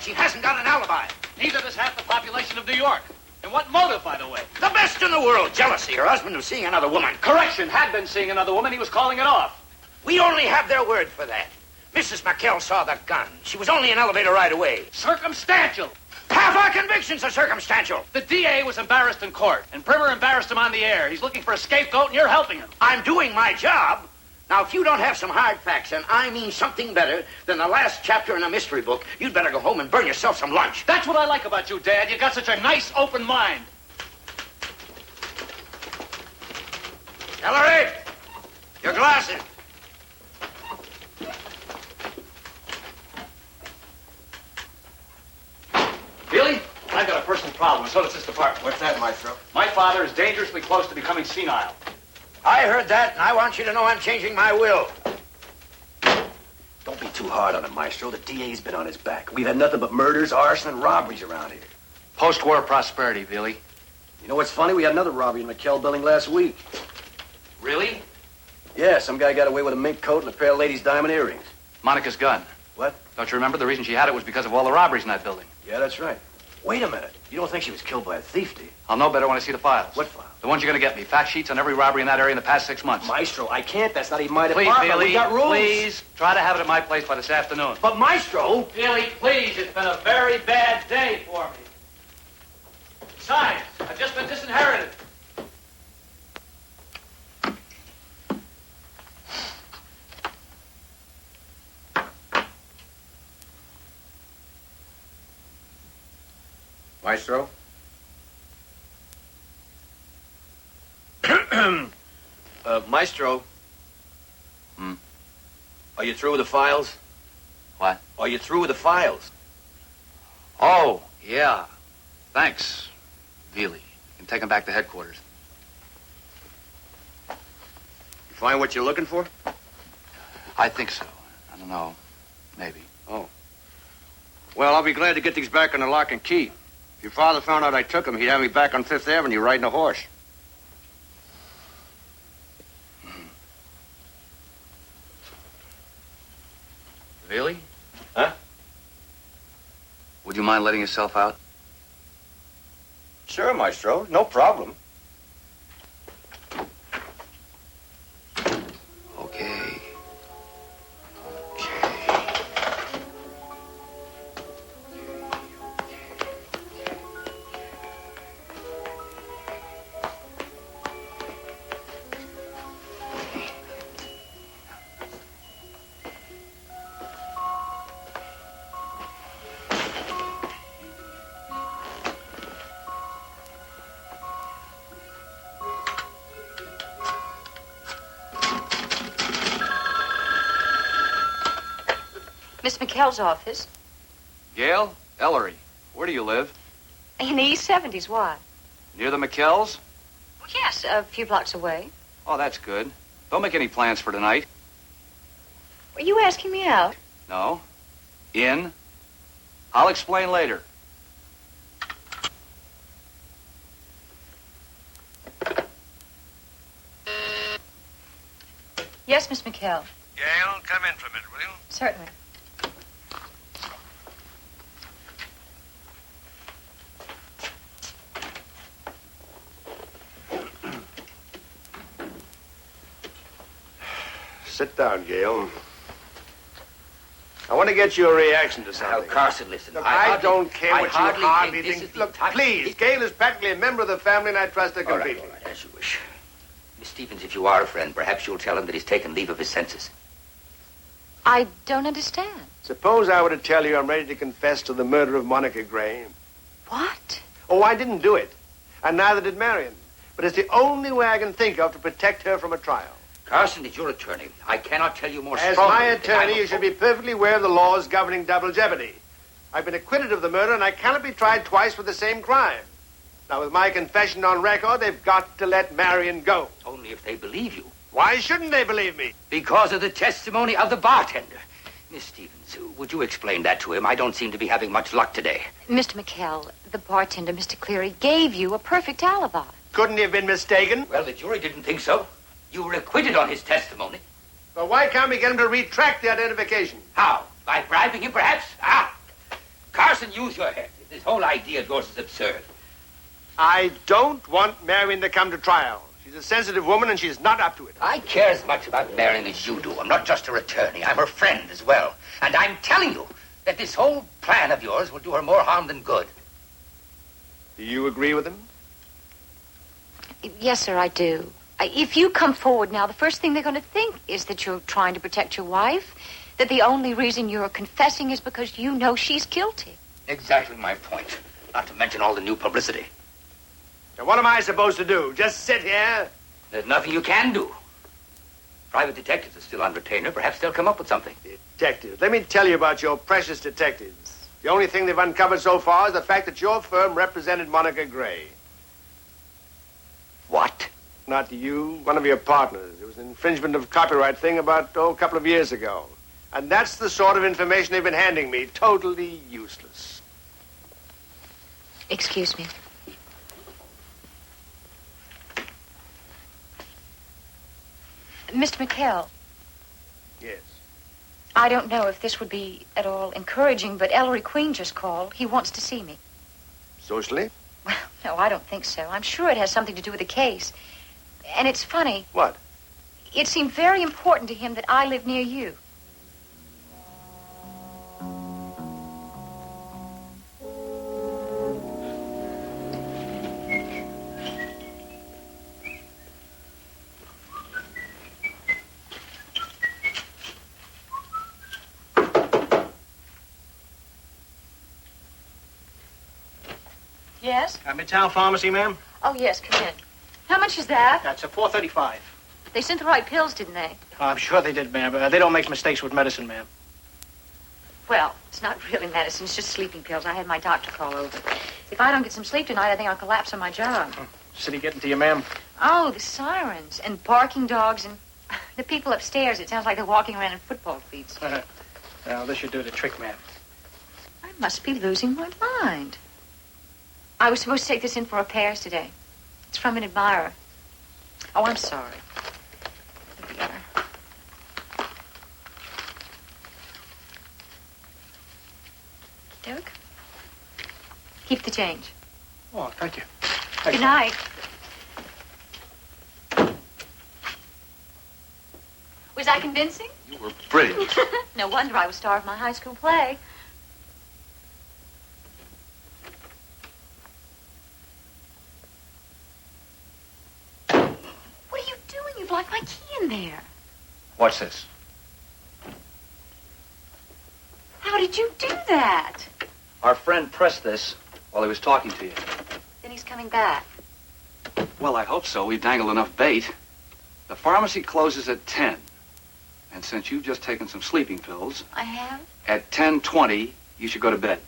She hasn't got an alibi. Neither does half the population of New York. And what motive, by the way? The best in the world. Jealousy. Her husband was seeing another woman. Correction, had been seeing another woman. He was calling it off. We only have their word for that. Mrs. McHale saw the gun. She was only an elevator ride away. Circumstantial. Half our convictions are circumstantial. The DA was embarrassed in court, and Primer embarrassed him on the air. He's looking for a scapegoat, and you're helping him. I'm doing my job. Now, if you don't have some hard facts, and I mean something better than the last chapter in a mystery book, you'd better go home and burn yourself some lunch. That's what I like about you, Dad. You got such a nice, open mind. Ellery, your glasses. Billy, I've got a personal problem, and so does this department. What's that, Maestro? My father is dangerously close to becoming senile. I heard that, and I want you to know I'm changing my will. Don't be too hard on him, Maestro. The DA's been on his back. We've had nothing but murders, arson, and robberies around here. Post-war prosperity, Billy. You know what's funny? We had another robbery in the McHale building last week. Really? Yeah, some guy got away with a mink coat and a pair of ladies' diamond earrings. Monica's gun. What? Don't you remember? The reason she had it was because of all the robberies in that building. Yeah, that's right. Wait a minute. You don't think she was killed by a thief, do you? I'll know better when I see the files. What files? The ones you're going to get me. Fact sheets on every robbery in that area in the past 6 months. Maestro, I can't. That's not even my Please, department. Billy, We got rules. please, try to have it at my place by this afternoon. But, Maestro... Billy, please, it's been a very bad day for me. Besides, I've just been disinherited. Maestro? Maestro. Are you through with the files? What? Are you through with the files? Oh, yeah. Thanks, Billy. You can take them back to headquarters. You find what you're looking for? I think so. I don't know. Maybe. Oh. Well, I'll be glad to get these back on the lock and key. If your father found out I took them, he'd have me back on Fifth Avenue riding a horse. Really? Huh? Would you mind letting yourself out? Sure, Maestro. No problem. Okay. Miss McKell's office. Gail? Ellery, where do you live? In the East 70s, why? Near the McKells? Well, yes, a few blocks away. Oh, that's good. Don't make any plans for tonight. Were you asking me out? No. In? I'll explain later. Yes, Miss McKell. Gail, come in for a minute, will you? Certainly. Sit down, Gail. I want to get your reaction to something. Now, Carson, listen. Look, I don't care what you hardly think. think. Look, please, Gail is practically a member of the family, and I trust her All completely. right, as you wish. Miss Stevens, if you are a friend, perhaps you'll tell him that he's taken leave of his senses. I don't understand. Suppose I were to tell you I'm ready to confess to the murder of Monica Gray. What? Oh, I didn't do it, and neither did Marion. But it's the only way I can think of to protect her from a trial. Carson, as your attorney, I cannot tell you more As strongly. my attorney, you should be perfectly aware of the laws governing double jeopardy. I've been acquitted of the murder, and I cannot be tried twice for the same crime. Now, with my confession on record, they've got to let Marion go. Only if they believe you. Why shouldn't they believe me? Because of the testimony of the bartender. Miss Stevens, would you explain that to him? I don't seem to be having much luck today. Mr. McKell, the bartender, Mr. Cleary, gave you a perfect alibi. Couldn't he have been mistaken? Well, the jury didn't think so. You were acquitted on his testimony. But why can't we get him to retract the identification? How? By bribing him, perhaps? Carson, use your head. This whole idea of yours is absurd. I don't want Marion to come to trial. She's a sensitive woman, and she's not up to it. I care as much about Marion as you do. I'm not just her attorney. I'm her friend as well. And I'm telling you that this whole plan of yours will do her more harm than good. Do you agree with him? Yes, sir, I do. If you come forward now, the first thing they're going to think is that you're trying to protect your wife, that the only reason you're confessing is because you know she's guilty. Exactly my point. Not to mention all the new publicity. Now, what am I supposed to do? Just sit here? There's nothing you can do. Private detectives are still on retainer. Perhaps they'll come up with something. Detectives. Let me tell you about your precious detectives. The only thing they've uncovered so far is the fact that your firm represented Monica Gray. What? Not you, one of your partners. It was an infringement of copyright thing about, a couple of years ago. And that's the sort of information they've been handing me. Totally useless. Excuse me. Mr. McKell. Yes. I don't know if this would be at all encouraging, but Ellery Queen just called. He wants to see me. Socially? Well, no, I don't think so. I'm sure it has something to do with the case. And it's funny. What? It seemed very important to him that I live near you. Yes? Midtown Pharmacy, ma'am? Oh, yes, come in. How much is that? That's a $4.35. They sent the right pills, didn't they? I'm sure they did, ma'am. They don't make mistakes with medicine, ma'am. Well, it's not really medicine. It's just sleeping pills. I had my doctor call over. If I don't get some sleep tonight, I think I'll collapse on my job. City getting to you, ma'am? Oh, the sirens and barking dogs and the people upstairs. It sounds like they're walking around in football cleats. Now, this should do the trick, ma'am. I must be losing my mind. I was supposed to take this in for repairs today. It's from an admirer. Oh, I'm sorry. Here we are. Duke? Keep the change. Oh, thank you. Good night. Was I convincing? You were brilliant. No wonder I was star of my high school play. What are you doing? You've locked my key in there. Watch this. How did you do that? Our friend pressed this while he was talking to you. Then he's coming back. Well, I hope so. We've dangled enough bait. The pharmacy closes at 10. And since you've just taken some sleeping pills, I have? at 10:20, you should go to bed.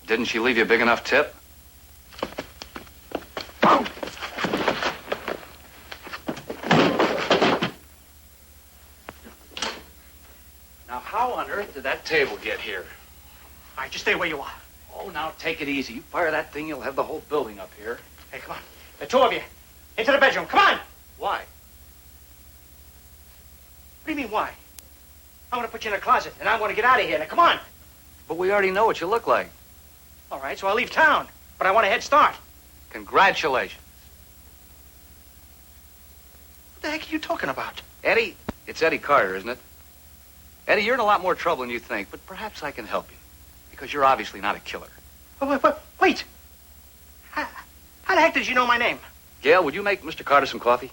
Didn't she leave you a big enough tip? Now, how on earth did that table get here? All right, just stay where you are. Oh, now take it easy. You fire that thing, you'll have the whole building up here. Hey, come on. The two of you. Into the bedroom. Come on. Why? What do you mean, why? I'm going to put you in a closet, and I want to get out of here. Now, come on. But we already know what you look like. All right, so I'll leave town, but I want a head start. Congratulations. What the heck are you talking about? Eddie, it's Eddie Carter, isn't it? Eddie, you're in a lot more trouble than you think, but perhaps I can help you. Because you're obviously not a killer. Wait. How the heck did you know my name? Gail, would you make Mr. Carter some coffee?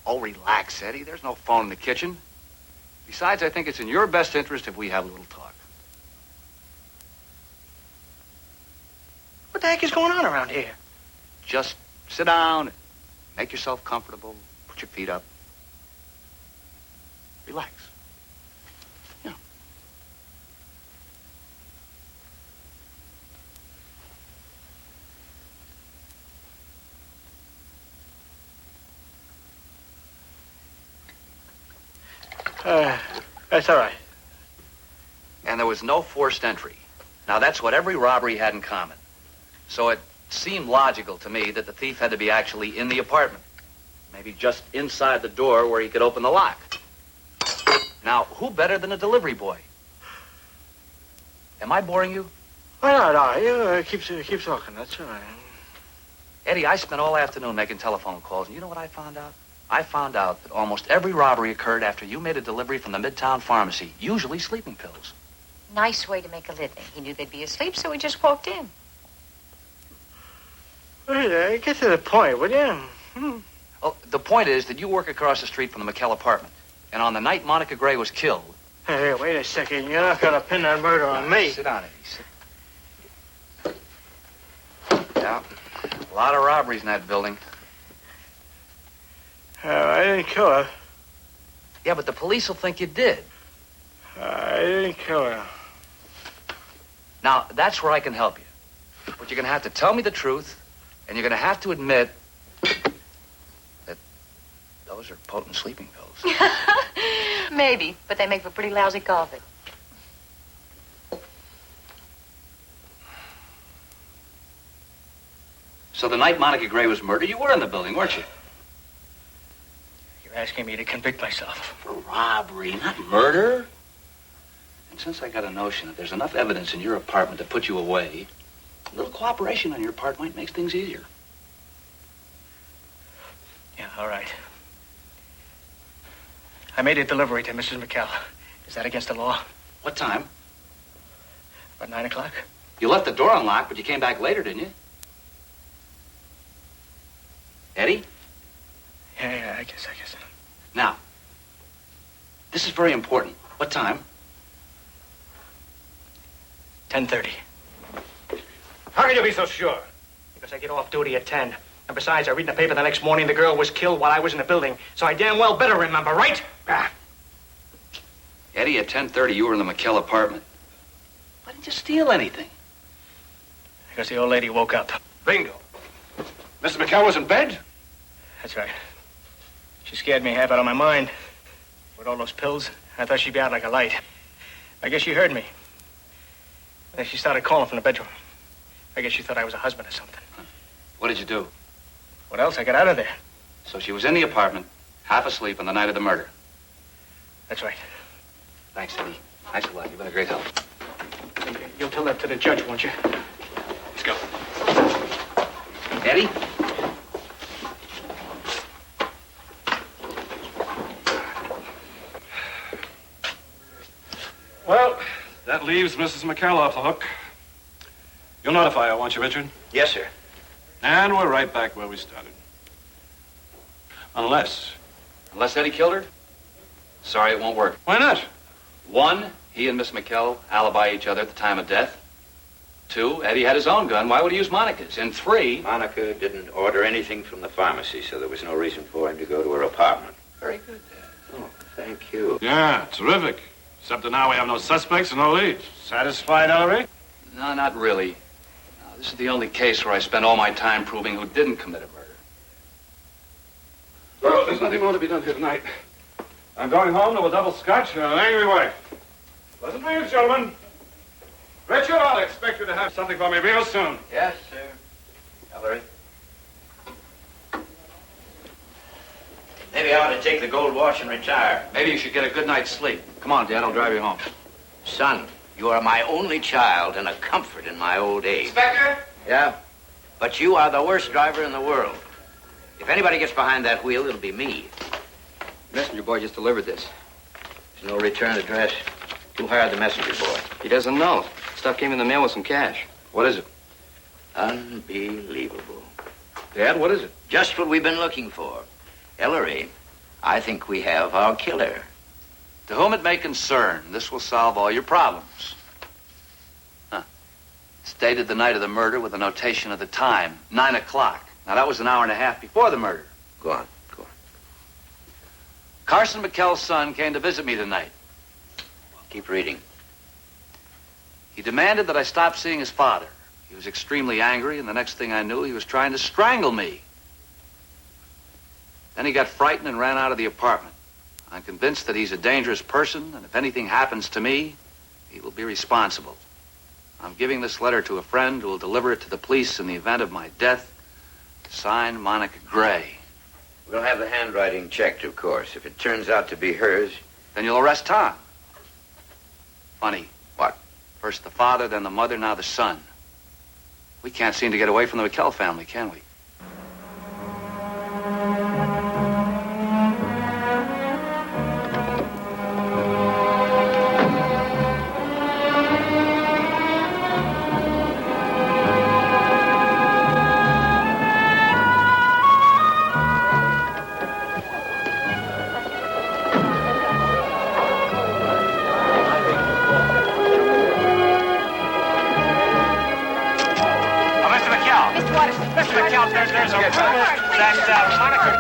Oh, relax, Eddie. There's no phone in the kitchen. Besides, I think it's in your best interest if we have a little talk. What the heck is going on around here? Just sit down, make yourself comfortable, put your feet up. Relax. Yeah. That's all right. And there was no forced entry. Now, that's what every robbery had in common. So it seemed logical to me that the thief had to be actually in the apartment. Maybe just inside the door where he could open the lock. Now, who better than a delivery boy? Am I boring you? Oh, no. You keep talking. That's all right. Eddie, I spent all afternoon making telephone calls, and you know what I found out? I found out that almost every robbery occurred after you made a delivery from the Midtown Pharmacy, usually sleeping pills. Nice way to make a living. He knew they'd be asleep, so he just walked in. Wait, get to the point, will you? Oh, the point is that you work across the street from the McKell apartment. And on the night Monica Gray was killed... Hey, wait a second. You're not going to pin that murder on me. Sit down, Eddie. Sit. Yeah, a lot of robberies in that building. I didn't kill her. Yeah, but the police will think you did. I didn't kill her. Now, that's where I can help you. But you're going to have to tell me the truth, and you're going to have to admit that those are potent sleeping pills. Maybe, but they make for pretty lousy coffee. So the night Monica Gray was murdered, you were in the building, weren't you? You're asking me to convict myself. For robbery, not murder. And since I got a notion that there's enough evidence in your apartment to put you away, a little cooperation on your part might make things easier. Yeah, all right. I made a delivery to Mrs. McKell. Is that against the law? What time? About 9 o'clock. You left the door unlocked, but you came back later, didn't you? Eddie? Yeah, I guess. Now, this is very important. What time? 10:30. How can you be so sure? Because I get off duty at 10. And besides, I read in the paper the next morning the girl was killed while I was in the building. So I damn well better remember, right? Ah. Eddie, at 10:30, you were in the McKell apartment. Why didn't you steal anything? Because the old lady woke up. Bingo. Mr. McKell was in bed? That's right. She scared me half out of my mind. With all those pills, I thought she'd be out like a light. I guess she heard me. Then she started calling from the bedroom. I guess she thought I was a husband or something. What did you do? What else? I got out of there. So she was in the apartment, half asleep on the night of the murder. That's right. Thanks, Eddie. Thanks a lot. You've been a great help. You'll tell that to the judge, won't you? Let's go. Eddie? Well, that leaves Mrs. McKell off the hook. You'll notify her, won't you, Richard? Yes, sir. And we're right back where we started. Unless Eddie killed her? Sorry, it won't work. Why not? 1, he and Miss McKell alibi each other at the time of death. 2, Eddie had his own gun. Why would he use Monica's? And 3... Monica didn't order anything from the pharmacy, so there was no reason for him to go to her apartment. Very good, Dad. Oh, thank you. Yeah, terrific. Except that now we have no suspects and no leads. Satisfied, Ellery? No, not really. No, this is the only case where I spent all my time proving who didn't commit a murder. Well, there's nothing more to be done here tonight. I'm going home to a double scotch and an angry wife. Pleasant dreams, gentlemen. Richard, I'll expect you to have something for me real soon. Yes, sir. Ellery. Maybe I ought to take the gold watch and retire. Maybe you should get a good night's sleep. Come on, Dad, I'll drive you home. Son, you are my only child and a comfort in my old age. Inspector? Yeah? But you are the worst driver in the world. If anybody gets behind that wheel, it'll be me. Messenger boy just delivered this. There's no return address. Who hired the messenger boy? He doesn't know. Stuff came in the mail with some cash. What is it? Unbelievable. Dad, what is it? Just what we've been looking for. Ellery, I think we have our killer. To whom it may concern, this will solve all your problems. Huh. It's dated the night of the murder with a notation of the time, 9 o'clock. Now, that was an hour and a half before the murder. Go on. Carson McKell's son came to visit me tonight. Keep reading. He demanded that I stop seeing his father. He was extremely angry, and the next thing I knew, he was trying to strangle me. Then he got frightened and ran out of the apartment. I'm convinced that he's a dangerous person, and if anything happens to me, he will be responsible. I'm giving this letter to a friend who will deliver it to the police in the event of my death. Signed, Monica Gray. We'll have the handwriting checked, of course. If it turns out to be hers... Then you'll arrest Tom. Funny. What? First the father, then the mother, now the son. We can't seem to get away from the McKell family, can we? There's a rumor that Monica...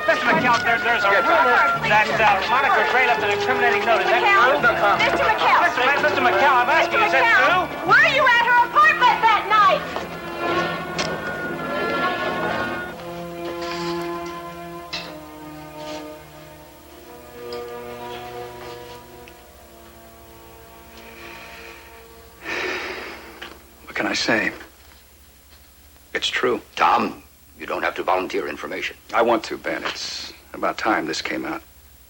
Mr. McKell, there's a rumor that Monica Gray left an incriminating note. Is that true? Mr. McKell. Mr. McKell, I'm asking, is that true? Were you at her apartment that night? What can I say? It's true. Tom, you don't have to volunteer information. I want to, Ben. It's about time this came out.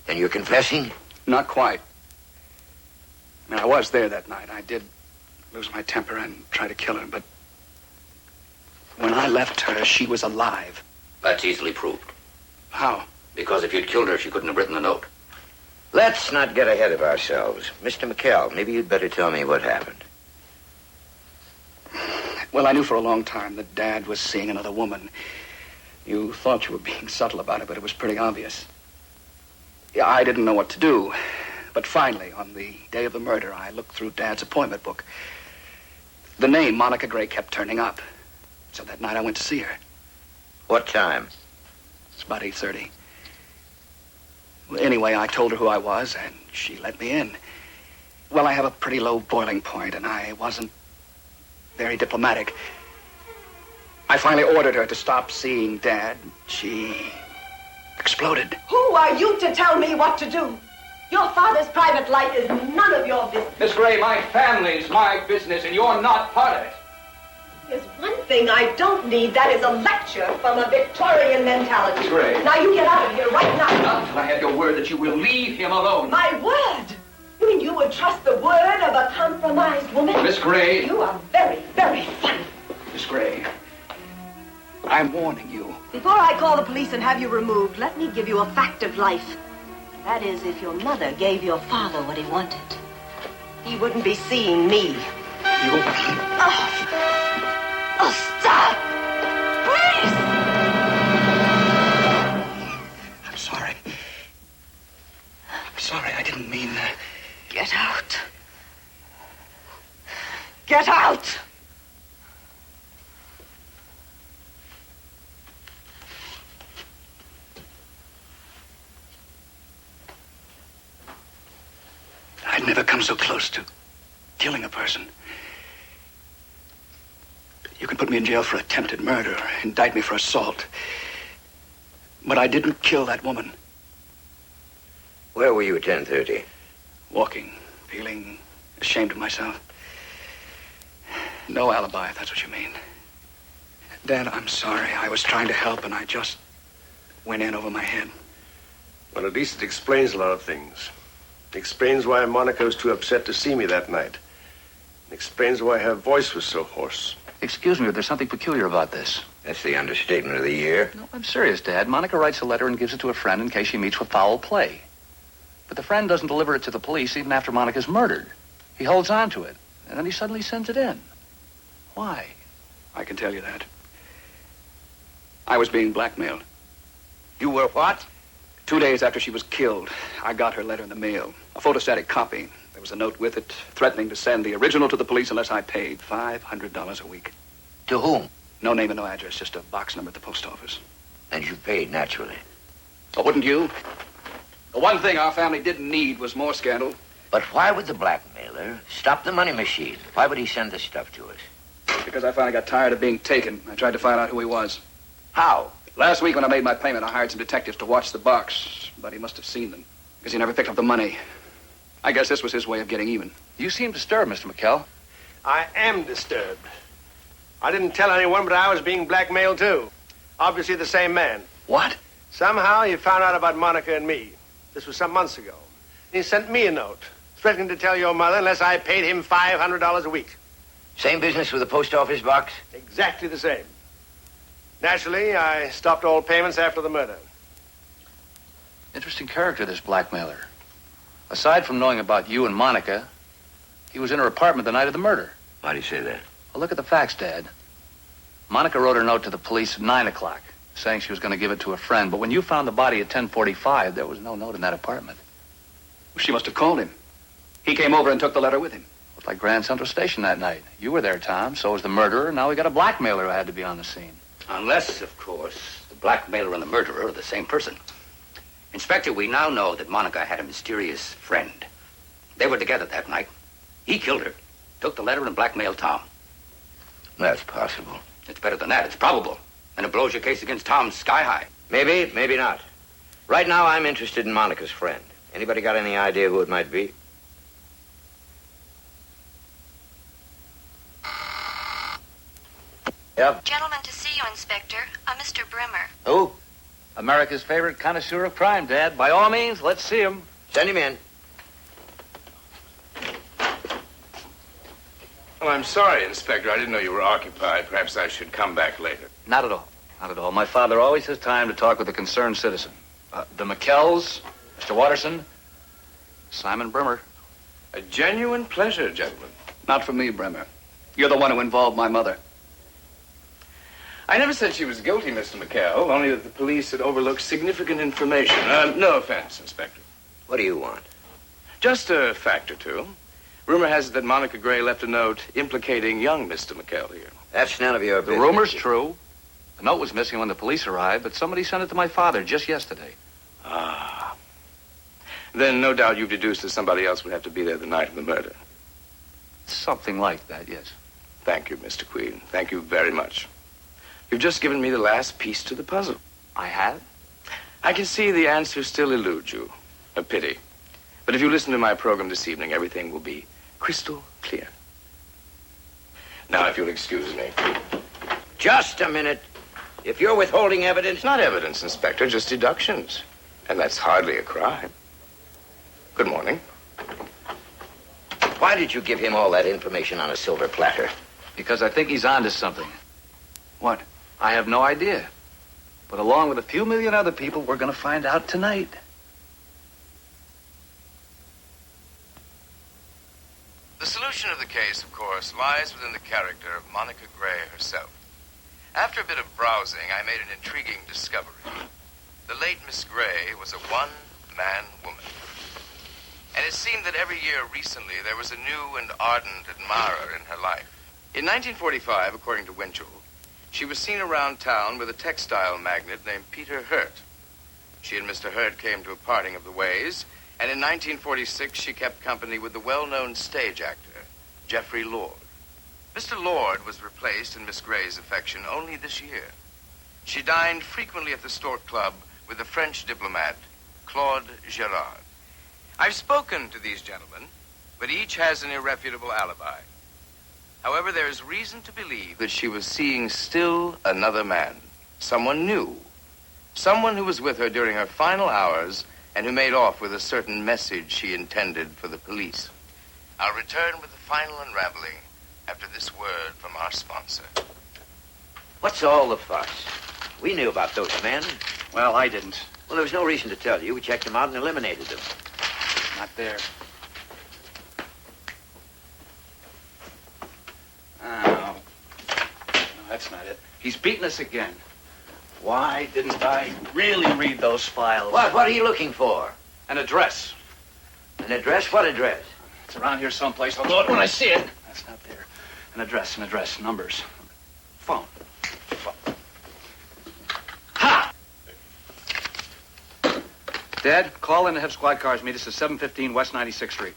Then you're confessing? Not quite. I mean, I was there that night. I did lose my temper and try to kill her, but when I left her, she was alive. That's easily proved. How? Because if you'd killed her, she couldn't have written the note. Let's not get ahead of ourselves. Mr. McKell, maybe you'd better tell me what happened. Well, I knew for a long time that Dad was seeing another woman. You thought you were being subtle about it, but it was pretty obvious. Yeah, I didn't know what to do. But finally, on the day of the murder, I looked through Dad's appointment book. The name Monica Gray kept turning up. So that night I went to see her. What time? It's about 8:30. Well, anyway, I told her who I was, and she let me in. Well, I have a pretty low boiling point, and I wasn't very diplomatic. I finally ordered her to stop seeing Dad. She exploded. Who are you to tell me what to do? Your father's private life is none of your business. Miss Gray, my family's my business, and you're not part of it. There's one thing I don't need, that is a lecture from a Victorian mentality. Miss Gray. Now you get out of here right now. Not until I have your word that you will leave him alone. My word? You mean you would trust the word of a compromised woman? Miss Gray. You are very, very funny. Miss Gray, I'm warning you. Before I call the police and have you removed, let me give you a fact of life. That is, if your mother gave your father what he wanted, he wouldn't be seeing me. You... Oh, stop! Please! I'm sorry. I'm sorry, I didn't mean... Get out. Get out! I'd never come so close to killing a person. You can put me in jail for attempted murder or indict me for assault. But I didn't kill that woman. Where were you at 10:30? Walking, feeling ashamed of myself. No alibi, if that's what you mean. Dad, I'm sorry. I was trying to help, and I just went in over my head. Well, at least it explains a lot of things. It explains why Monica was too upset to see me that night. It explains why her voice was so hoarse. Excuse me, but there's something peculiar about this. That's the understatement of the year. No, I'm serious, Dad. Monica writes a letter and gives it to a friend in case she meets with foul play. But the friend doesn't deliver it to the police even after Monica's murdered. He holds on to it, and then he suddenly sends it in. Why? I can tell you that. I was being blackmailed. You were what? 2 days after she was killed, I got her letter in the mail. A photostatic copy. There was a note with it threatening to send the original to the police unless I paid $500 a week. To whom? No name and no address, just a box number at the post office. And you paid, naturally. Oh, wouldn't you? The one thing our family didn't need was more scandal. But why would the blackmailer stop the money machine? Why would he send this stuff to us? Because I finally got tired of being taken. I tried to find out who he was. How? Last week when I made my payment, I hired some detectives to watch the box. But he must have seen them, because he never picked up the money. I guess this was his way of getting even. You seem disturbed, Mr. McKell. I am disturbed. I didn't tell anyone, but I was being blackmailed, too. Obviously the same man. What? Somehow he found out about Monica and me. This was some months ago. He sent me a note, threatening to tell your mother unless I paid him $500 a week. Same business with the post office box? Exactly the same. Naturally, I stopped all payments after the murder. Interesting character, this blackmailer. Aside from knowing about you and Monica, he was in her apartment the night of the murder. Why do you say that? Well, look at the facts, Dad. Monica wrote her note to the police at 9 o'clock, saying she was going to give it to a friend. But when you found the body at 10:45, there was no note in that apartment. She must have called him. He came over and took the letter with him. Looked like Grand Central Station that night. You were there, Tom. So was the murderer. Now we got a blackmailer who had to be on the scene. Unless, of course, the blackmailer and the murderer are the same person. Inspector, we now know that Monica had a mysterious friend. They were together that night. He killed her, took the letter, and blackmailed Tom. That's possible. It's better than that. It's probable. And it blows your case against Tom sky high. Maybe, maybe not. Right now, I'm interested in Monica's friend. Anybody got any idea who it might be? Yep. Gentleman to see you, Inspector. Mr. Brimmer. Who? America's favorite connoisseur of crime, Dad. By all means, let's see him. Send him in. Well, I'm sorry, Inspector. I didn't know you were occupied. Perhaps I should come back later. Not at all. Not at all. My father always has time to talk with a concerned citizen. The McKells, Mr. Watterson, Simon Brimmer. A genuine pleasure, gentlemen. Not for me, Bremer. You're the one who involved my mother. I never said she was guilty, Mr. McKell, only that the police had overlooked significant information. No offense, Inspector. What do you want? Just a fact or two. Rumor has it that Monica Gray left a note implicating young Mr. McKell here. That's none of your The business. rumor's true. The note was missing when the police arrived, but somebody sent it to my father just yesterday. Ah. Then no doubt you've deduced that somebody else would have to be there the night of the murder. Something like that, yes. Thank you, Mr. Queen. Thank you very much. You've just given me the last piece to the puzzle. I have? I can see the answer still eludes you. A pity. But if you listen to my program this evening, everything will be crystal clear. Now, if you'll excuse me. Just a minute. If you're withholding evidence... It's not evidence, Inspector, just deductions. And that's hardly a crime. Good morning. Why did you give him all that information on a silver platter? Because I think he's onto something. What? I have no idea. But along with a few million other people, we're going to find out tonight. The solution of the case, of course, lies within the character of Monica Gray herself. After a bit of browsing, I made an intriguing discovery. The late Miss Gray was a one-man woman. And it seemed that every year recently there was a new and ardent admirer in her life. In 1945, according to Winchell, she was seen around town with a textile magnate named Peter Hurt. She and Mr. Hurt came to a parting of the ways, and in 1946 she kept company with the well-known stage actor, Geoffrey Lord. Mr. Lord was replaced in Miss Gray's affection only this year. She dined frequently at the Stork Club with the French diplomat, Claude Gerard. I've spoken to these gentlemen, but each has an irrefutable alibi. However, there is reason to believe that she was seeing still another man, someone new, someone who was with her during her final hours and who made off with a certain message she intended for the police. I'll return with the final unraveling after this word from our sponsor. What's all the fuss? We knew about those men. Well, I didn't. Well, there was no reason to tell you. We checked them out and eliminated them. Not there. Oh. No, that's not it. He's beaten us again. Why didn't I really read those files? What? What are you looking for? An address. An address? What address? It's around here someplace. I'll know it when I see it. That's not there. An address, numbers. Phone. Ha! Dad, call in and have squad cars meet us at 715 West 96th Street.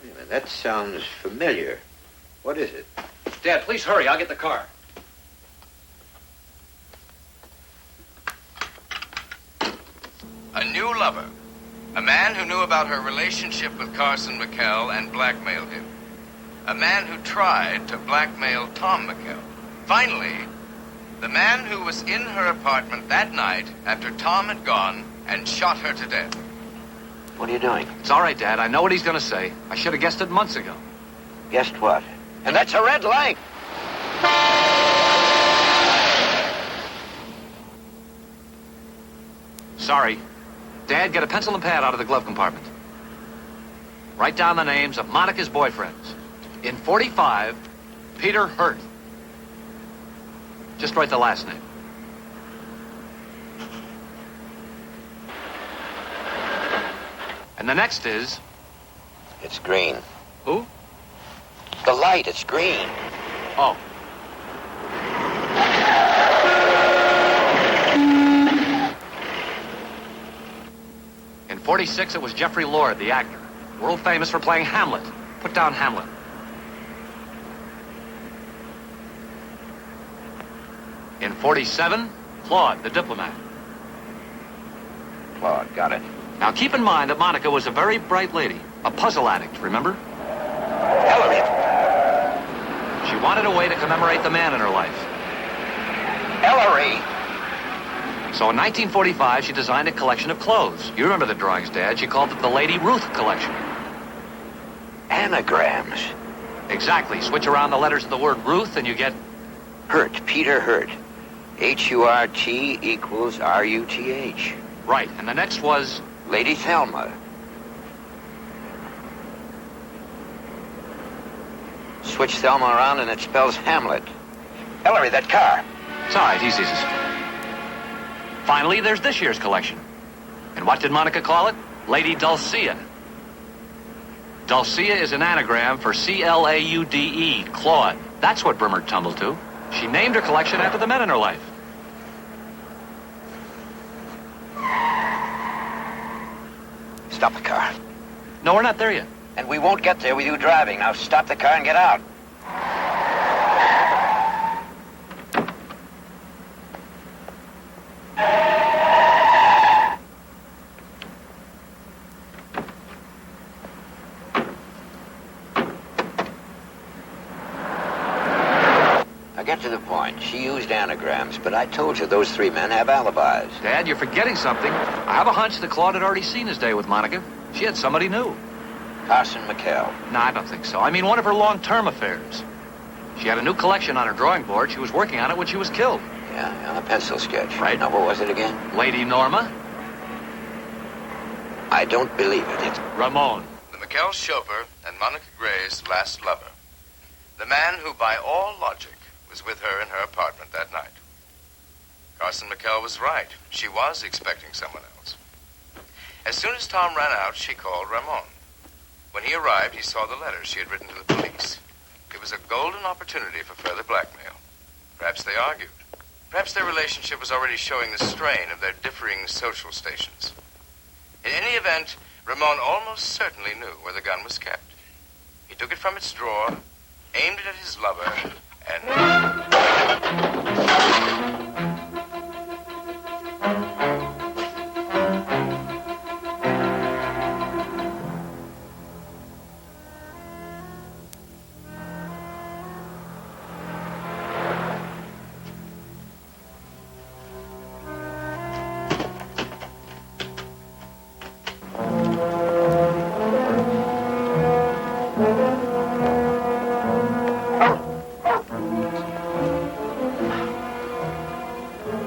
Wait a minute, that sounds familiar. What is it? Dad, please hurry. I'll get the car. A new lover. A man who knew about her relationship with Carson McKell and blackmailed him. A man who tried to blackmail Tom McKell. Finally, the man who was in her apartment that night after Tom had gone and shot her to death. What are you doing? It's all right, Dad. I know what he's going to say. I should have guessed it months ago. Guessed what? And that's a red light. Sorry. Dad, get a pencil and pad out of the glove compartment. Write down the names of Monica's boyfriends. In 45, Peter Hurt. Just write the last name. And the next is... It's green. Who? The light, it's green. Oh. In 46, it was Geoffrey Lord, the actor. World famous for playing Hamlet. Put down Hamlet. In 47, Claude, the diplomat. Claude, got it. Now keep in mind that Monica was a very bright lady. A puzzle addict, remember? Ellery. She wanted a way to commemorate the man in her life. Ellery. So in 1945, she designed a collection of clothes. You remember the drawings, Dad. She called it the Lady Ruth collection. Anagrams. Exactly. Switch around the letters of the word Ruth and you get... Hurt. Peter Hurt. H-U-R-T equals R-U-T-H. Right. And the next was... Lady Thelma. Switch Thelma around and it spells Hamlet. Ellery, that car. It's all right. Easy. Finally, there's this year's collection. And what did Monica call it? Lady Dulcia. Dulcia is an anagram for C-L-A-U-D-E, Claude. That's what Brimmer tumbled to. She named her collection after the men in her life. Stop the car. No, we're not there yet. And we won't get there with you driving. Now stop the car and get out. Now get to the point. She used anagrams, but I told you those three men have alibis. Dad, you're forgetting something. I have a hunch that Claude had already seen his day with Monica. She had somebody new. Carson McHale. No, I don't think so. I mean, one of her long-term affairs. She had a new collection on her drawing board. She was working on it when she was killed. Yeah, on a pencil sketch. Right. Now, what was it again? Lady Norma. I don't believe it. It's Ramon. The McHale chauffeur and Monica Gray's last lover. The man who, by all logic, was with her in her apartment that night. Carson McHale was right. She was expecting someone else. As soon as Tom ran out, she called Ramon. When he arrived, he saw the letter she had written to the police. It was a golden opportunity for further blackmail. Perhaps they argued. Perhaps their relationship was already showing the strain of their differing social stations. In any event, Ramon almost certainly knew where the gun was kept. He took it from its drawer, aimed it at his lover, and...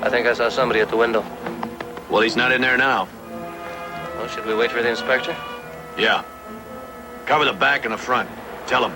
I think I saw somebody at the window. Well, he's not in there now. Well, should we wait for the inspector? Yeah. Cover the back and the front. Tell him.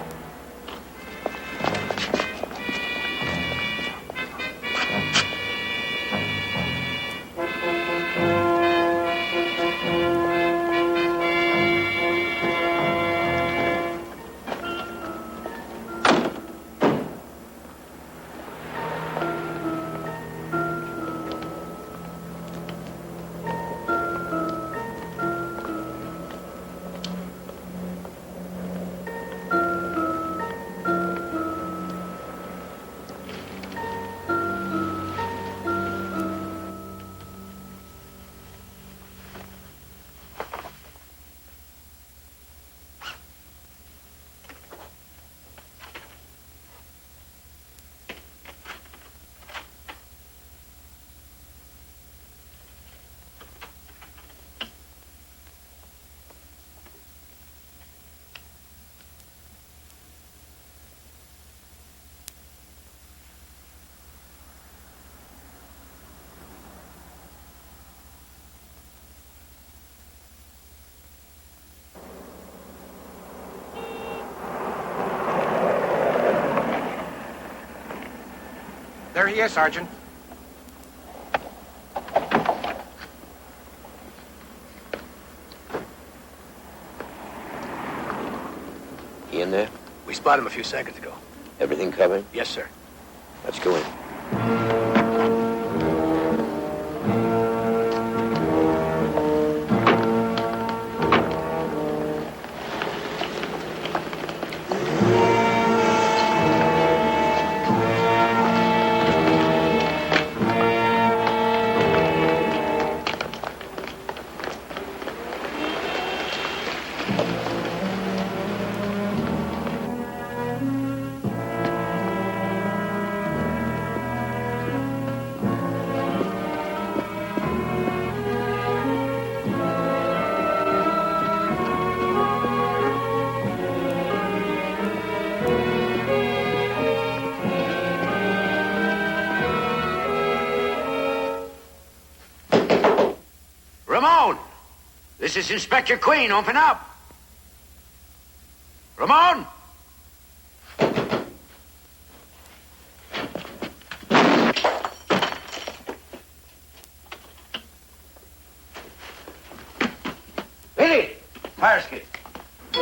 There he is, Sergeant. He in there? We spotted him a few seconds ago. Everything covered? Yes, sir. Let's go in. Ramon! This is Inspector Queen. Open up. Ramon! Billy! Fire escape. See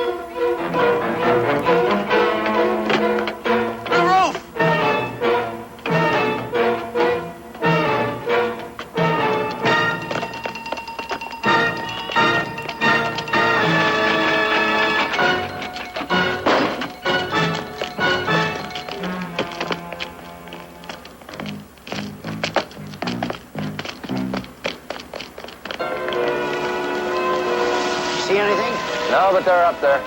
anything? No, but they're up there.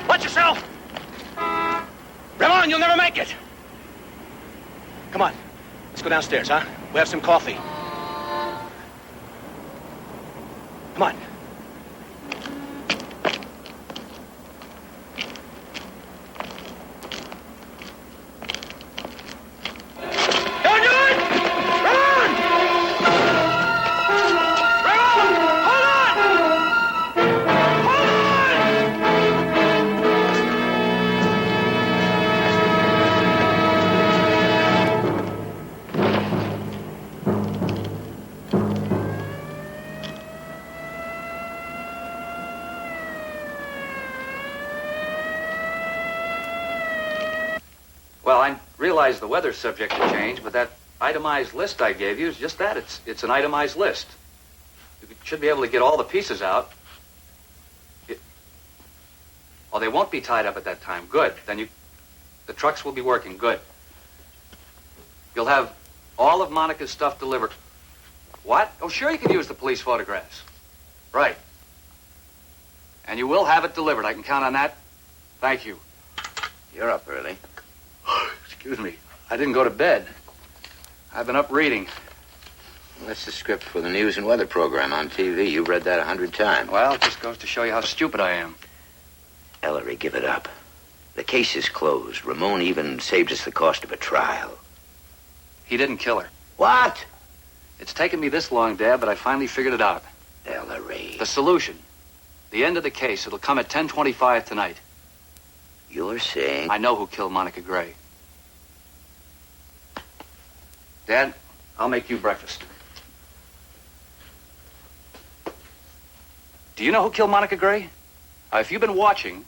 Watch yourself! Ramon, you'll never make it! Come on, let's go downstairs, huh? We'll have some coffee. Come on. Don't do it! Ramon! Ramon! Hold on! Well, I realize the weather's subject to change, but that itemized list I gave you is just that. It's an itemized list. You should be able to get all the pieces out. Oh, they won't be tied up at that time. Good. Then the trucks will be working. Good. You'll have all of Monica's stuff delivered. What? Oh, sure you can use the police photographs. Right. And you will have it delivered. I can count on that. Thank you. You're up early. Excuse me. I didn't go to bed. I've been up reading. Well, that's the script for the news and weather program on TV. You've read that 100 times. Well, it just goes to show you how stupid I am. Ellery, give it up. The case is closed. Ramon even saved us the cost of a trial. He didn't kill her. What? It's taken me this long, Dad, but I finally figured it out. Ellery. The solution. The end of the case. It'll come at 10:25 tonight. You're saying... I know who killed Monica Gray. Dad, I'll make you breakfast. Do you know who killed Monica Gray? If you've been watching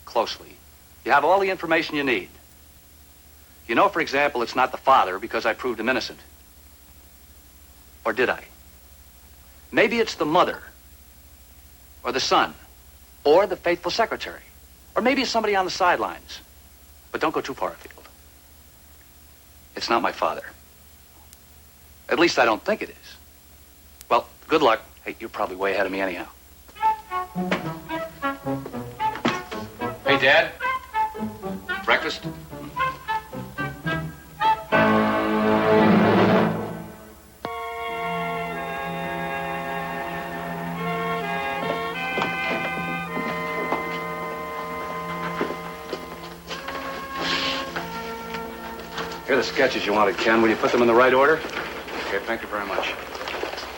closely, you have all the information you need. You know, for example, it's not the father because I proved him innocent. Or did I? Maybe it's the mother, or the son, or the faithful secretary, or maybe it's somebody on the sidelines. But don't go too far afield. It's not my father. At least I don't think it is. Well, good luck. Hey, you're probably way ahead of me anyhow. Hey, Dad. Breakfast? Here are the sketches you wanted, Ken. Will you put them in the right order? Okay, thank you very much.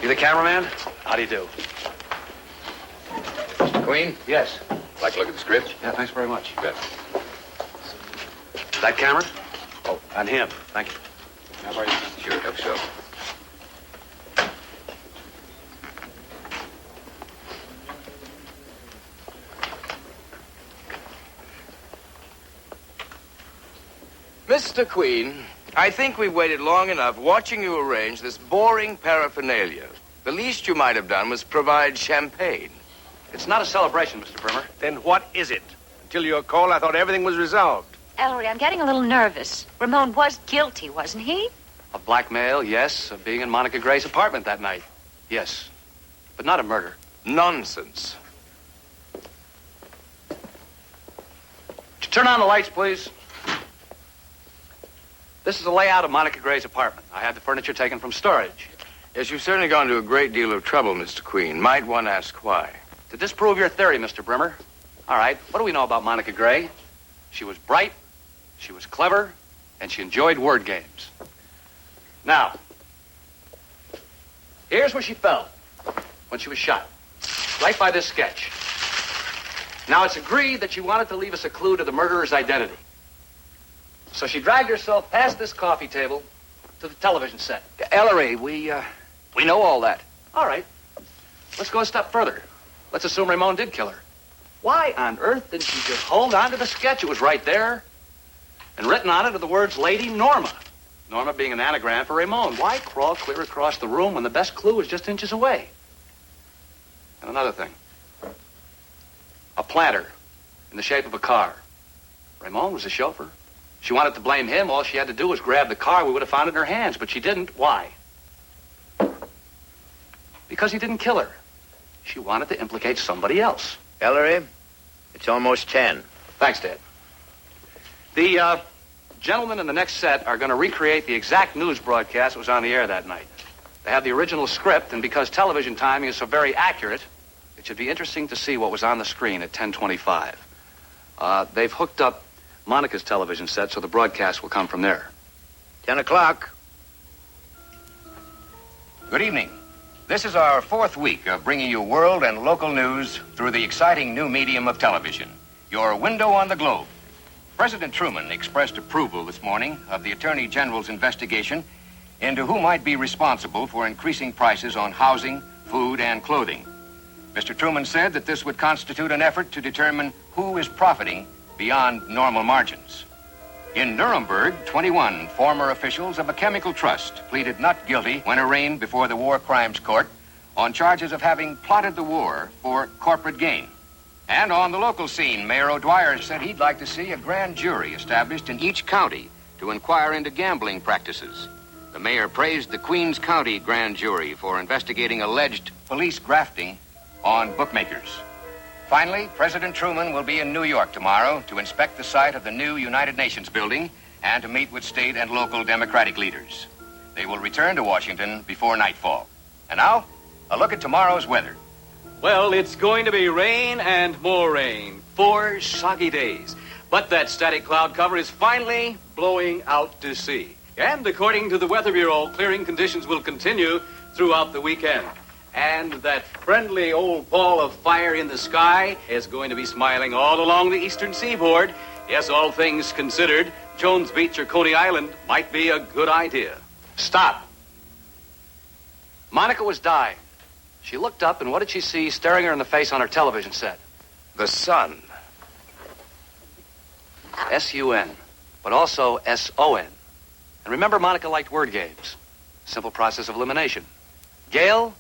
You the cameraman? How do you do? Mr. Queen? Yes. Like to look at the script? Yeah, thanks very much. You bet. That camera? Oh, and him. Thank you. How about you? Sure, hope so. Mr. Queen, I think we've waited long enough watching you arrange this boring paraphernalia. The least you might have done was provide champagne. It's not a celebration, Mr. Brimmer. Then what is it? Until your call, I thought everything was resolved. Ellery, I'm getting a little nervous. Ramon was guilty, wasn't he? Of blackmail, yes. Of being in Monica Gray's apartment that night, yes. But not a murder. Nonsense. Turn on the lights, please. This is a layout of Monica Gray's apartment. I had the furniture taken from storage. Yes, you've certainly gone to a great deal of trouble, Mr. Queen. Might one ask why? To disprove your theory, Mr. Brimmer. All right, what do we know about Monica Gray? She was bright, she was clever, and she enjoyed word games. Now, here's where she fell when she was shot. Right by this sketch. Now, it's agreed that she wanted to leave us a clue to the murderer's identity. So she dragged herself past this coffee table to the television set. Ellery, we know all that. All right. Let's go a step further. Let's assume Ramon did kill her. Why on earth didn't she just hold on to the sketch? It was right there. And written on it are the words Lady Norma. Norma being an anagram for Ramon. Why crawl clear across the room when the best clue was just inches away? And another thing. A planter in the shape of a car. Ramon was the chauffeur. She wanted to blame him. All she had to do was grab the car. We would have found it in her hands, but she didn't. Why? Because he didn't kill her. She wanted to implicate somebody else. Ellery, it's almost 10. Thanks, Dad. The gentlemen in the next set are going to recreate the exact news broadcast that was on the air that night. They have the original script, and because television timing is so very accurate, it should be interesting to see what was on the screen at 10:25. They've hooked up Monica's television set, so the broadcast will come from there. 10 o'clock. Good evening. This is our 4th week of bringing you world and local news through the exciting new medium of television, your window on the globe. President Truman expressed approval this morning of the Attorney General's investigation into who might be responsible for increasing prices on housing, food, and clothing. Mr. Truman said that this would constitute an effort to determine who is profiting beyond normal margins. In Nuremberg, 21 former officials of a chemical trust pleaded not guilty when arraigned before the War Crimes Court on charges of having plotted the war for corporate gain. And on the local scene, Mayor O'Dwyer said he'd like to see a grand jury established in each county to inquire into gambling practices. The mayor praised the Queens County grand jury for investigating alleged police grafting on bookmakers. Finally, President Truman will be in New York tomorrow to inspect the site of the new United Nations building and to meet with state and local Democratic leaders. They will return to Washington before nightfall. And now, a look at tomorrow's weather. Well, it's going to be rain and more rain. 4 soggy days. But that static cloud cover is finally blowing out to sea. And according to the Weather Bureau, clearing conditions will continue throughout the weekend. And that friendly old ball of fire in the sky is going to be smiling all along the eastern seaboard. Yes, all things considered, Jones Beach or Coney Island might be a good idea. Stop. Monica was dying. She looked up, and what did she see staring her in the face on her television set? The sun. S-U-N, but also S-O-N. And remember, Monica liked word games. Simple process of elimination. Gail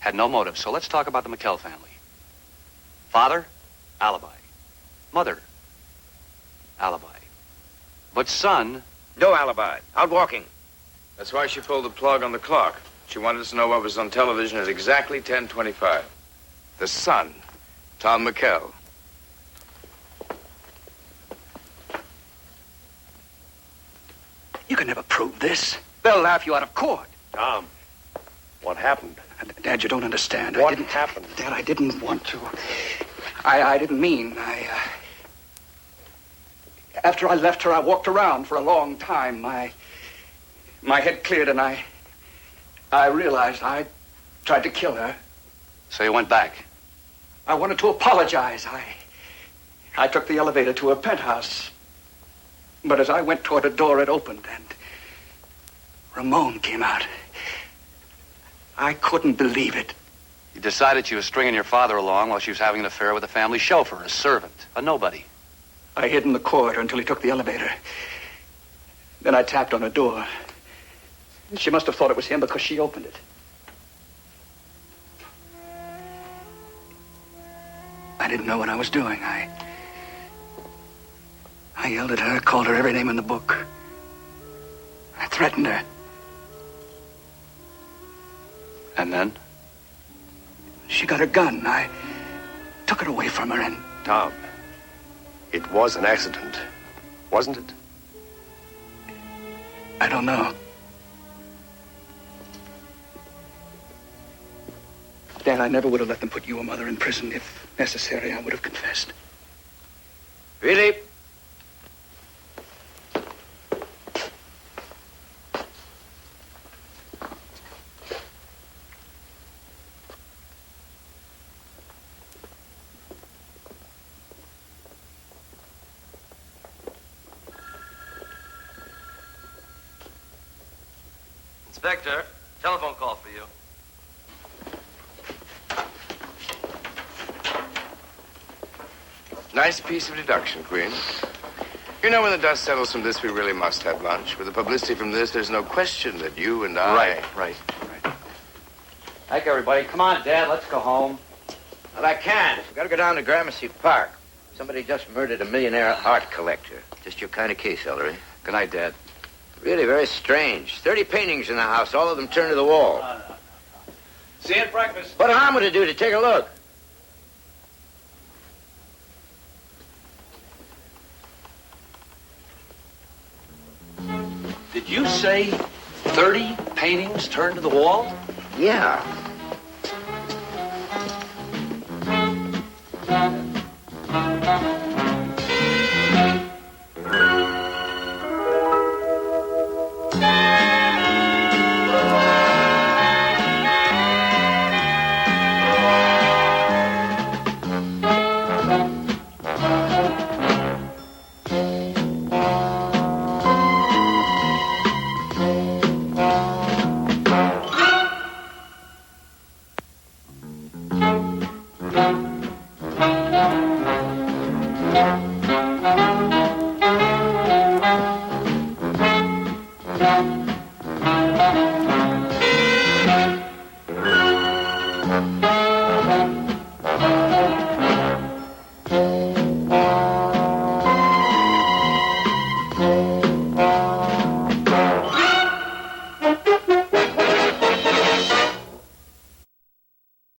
had no motive, so let's talk about the McKell family. Father, alibi. Mother, alibi. But son... No alibi. Out walking. That's why she pulled the plug on the clock. She wanted us to know what was on television at exactly 10:25. The son, Tom McKell. You can never prove this. They'll laugh you out of court. Tom, what happened? Dad, you don't understand. What happened? Dad, I didn't want to. I didn't mean. After I left her, I walked around for a long time. My head cleared, and I realized I tried to kill her. So you went back? I wanted to apologize. I took the elevator to her penthouse. But as I went toward a door, it opened, and Ramon came out. I couldn't believe it. You decided she was stringing your father along while she was having an affair with a family chauffeur, a servant, a nobody. I hid in the corridor until he took the elevator. Then I tapped on her door. She must have thought it was him because she opened it. I didn't know what I was doing. I yelled at her, called her every name in the book. I threatened her. And then? She got her gun. I took it away from her and... Tom, it was an accident, wasn't it? I don't know. Dad, I never would have let them put you or Mother in prison. If necessary, I would have confessed. Really? Inspector, telephone call for you. Nice piece of deduction, Queen. You know, when the dust settles from this, we really must have lunch. With the publicity from this, there's no question that you and I... Right. Thank you, everybody. Come on, Dad, let's go home. Well, I can't. We've got to go down to Gramercy Park. Somebody just murdered a millionaire art collector. Just your kind of case, Ellery. Good night, Dad. Really very strange. 30 paintings in the house, all of them turned to the wall. See you at breakfast. What harm would it do to take a look? Did you say 30 paintings turned to the wall? Yeah.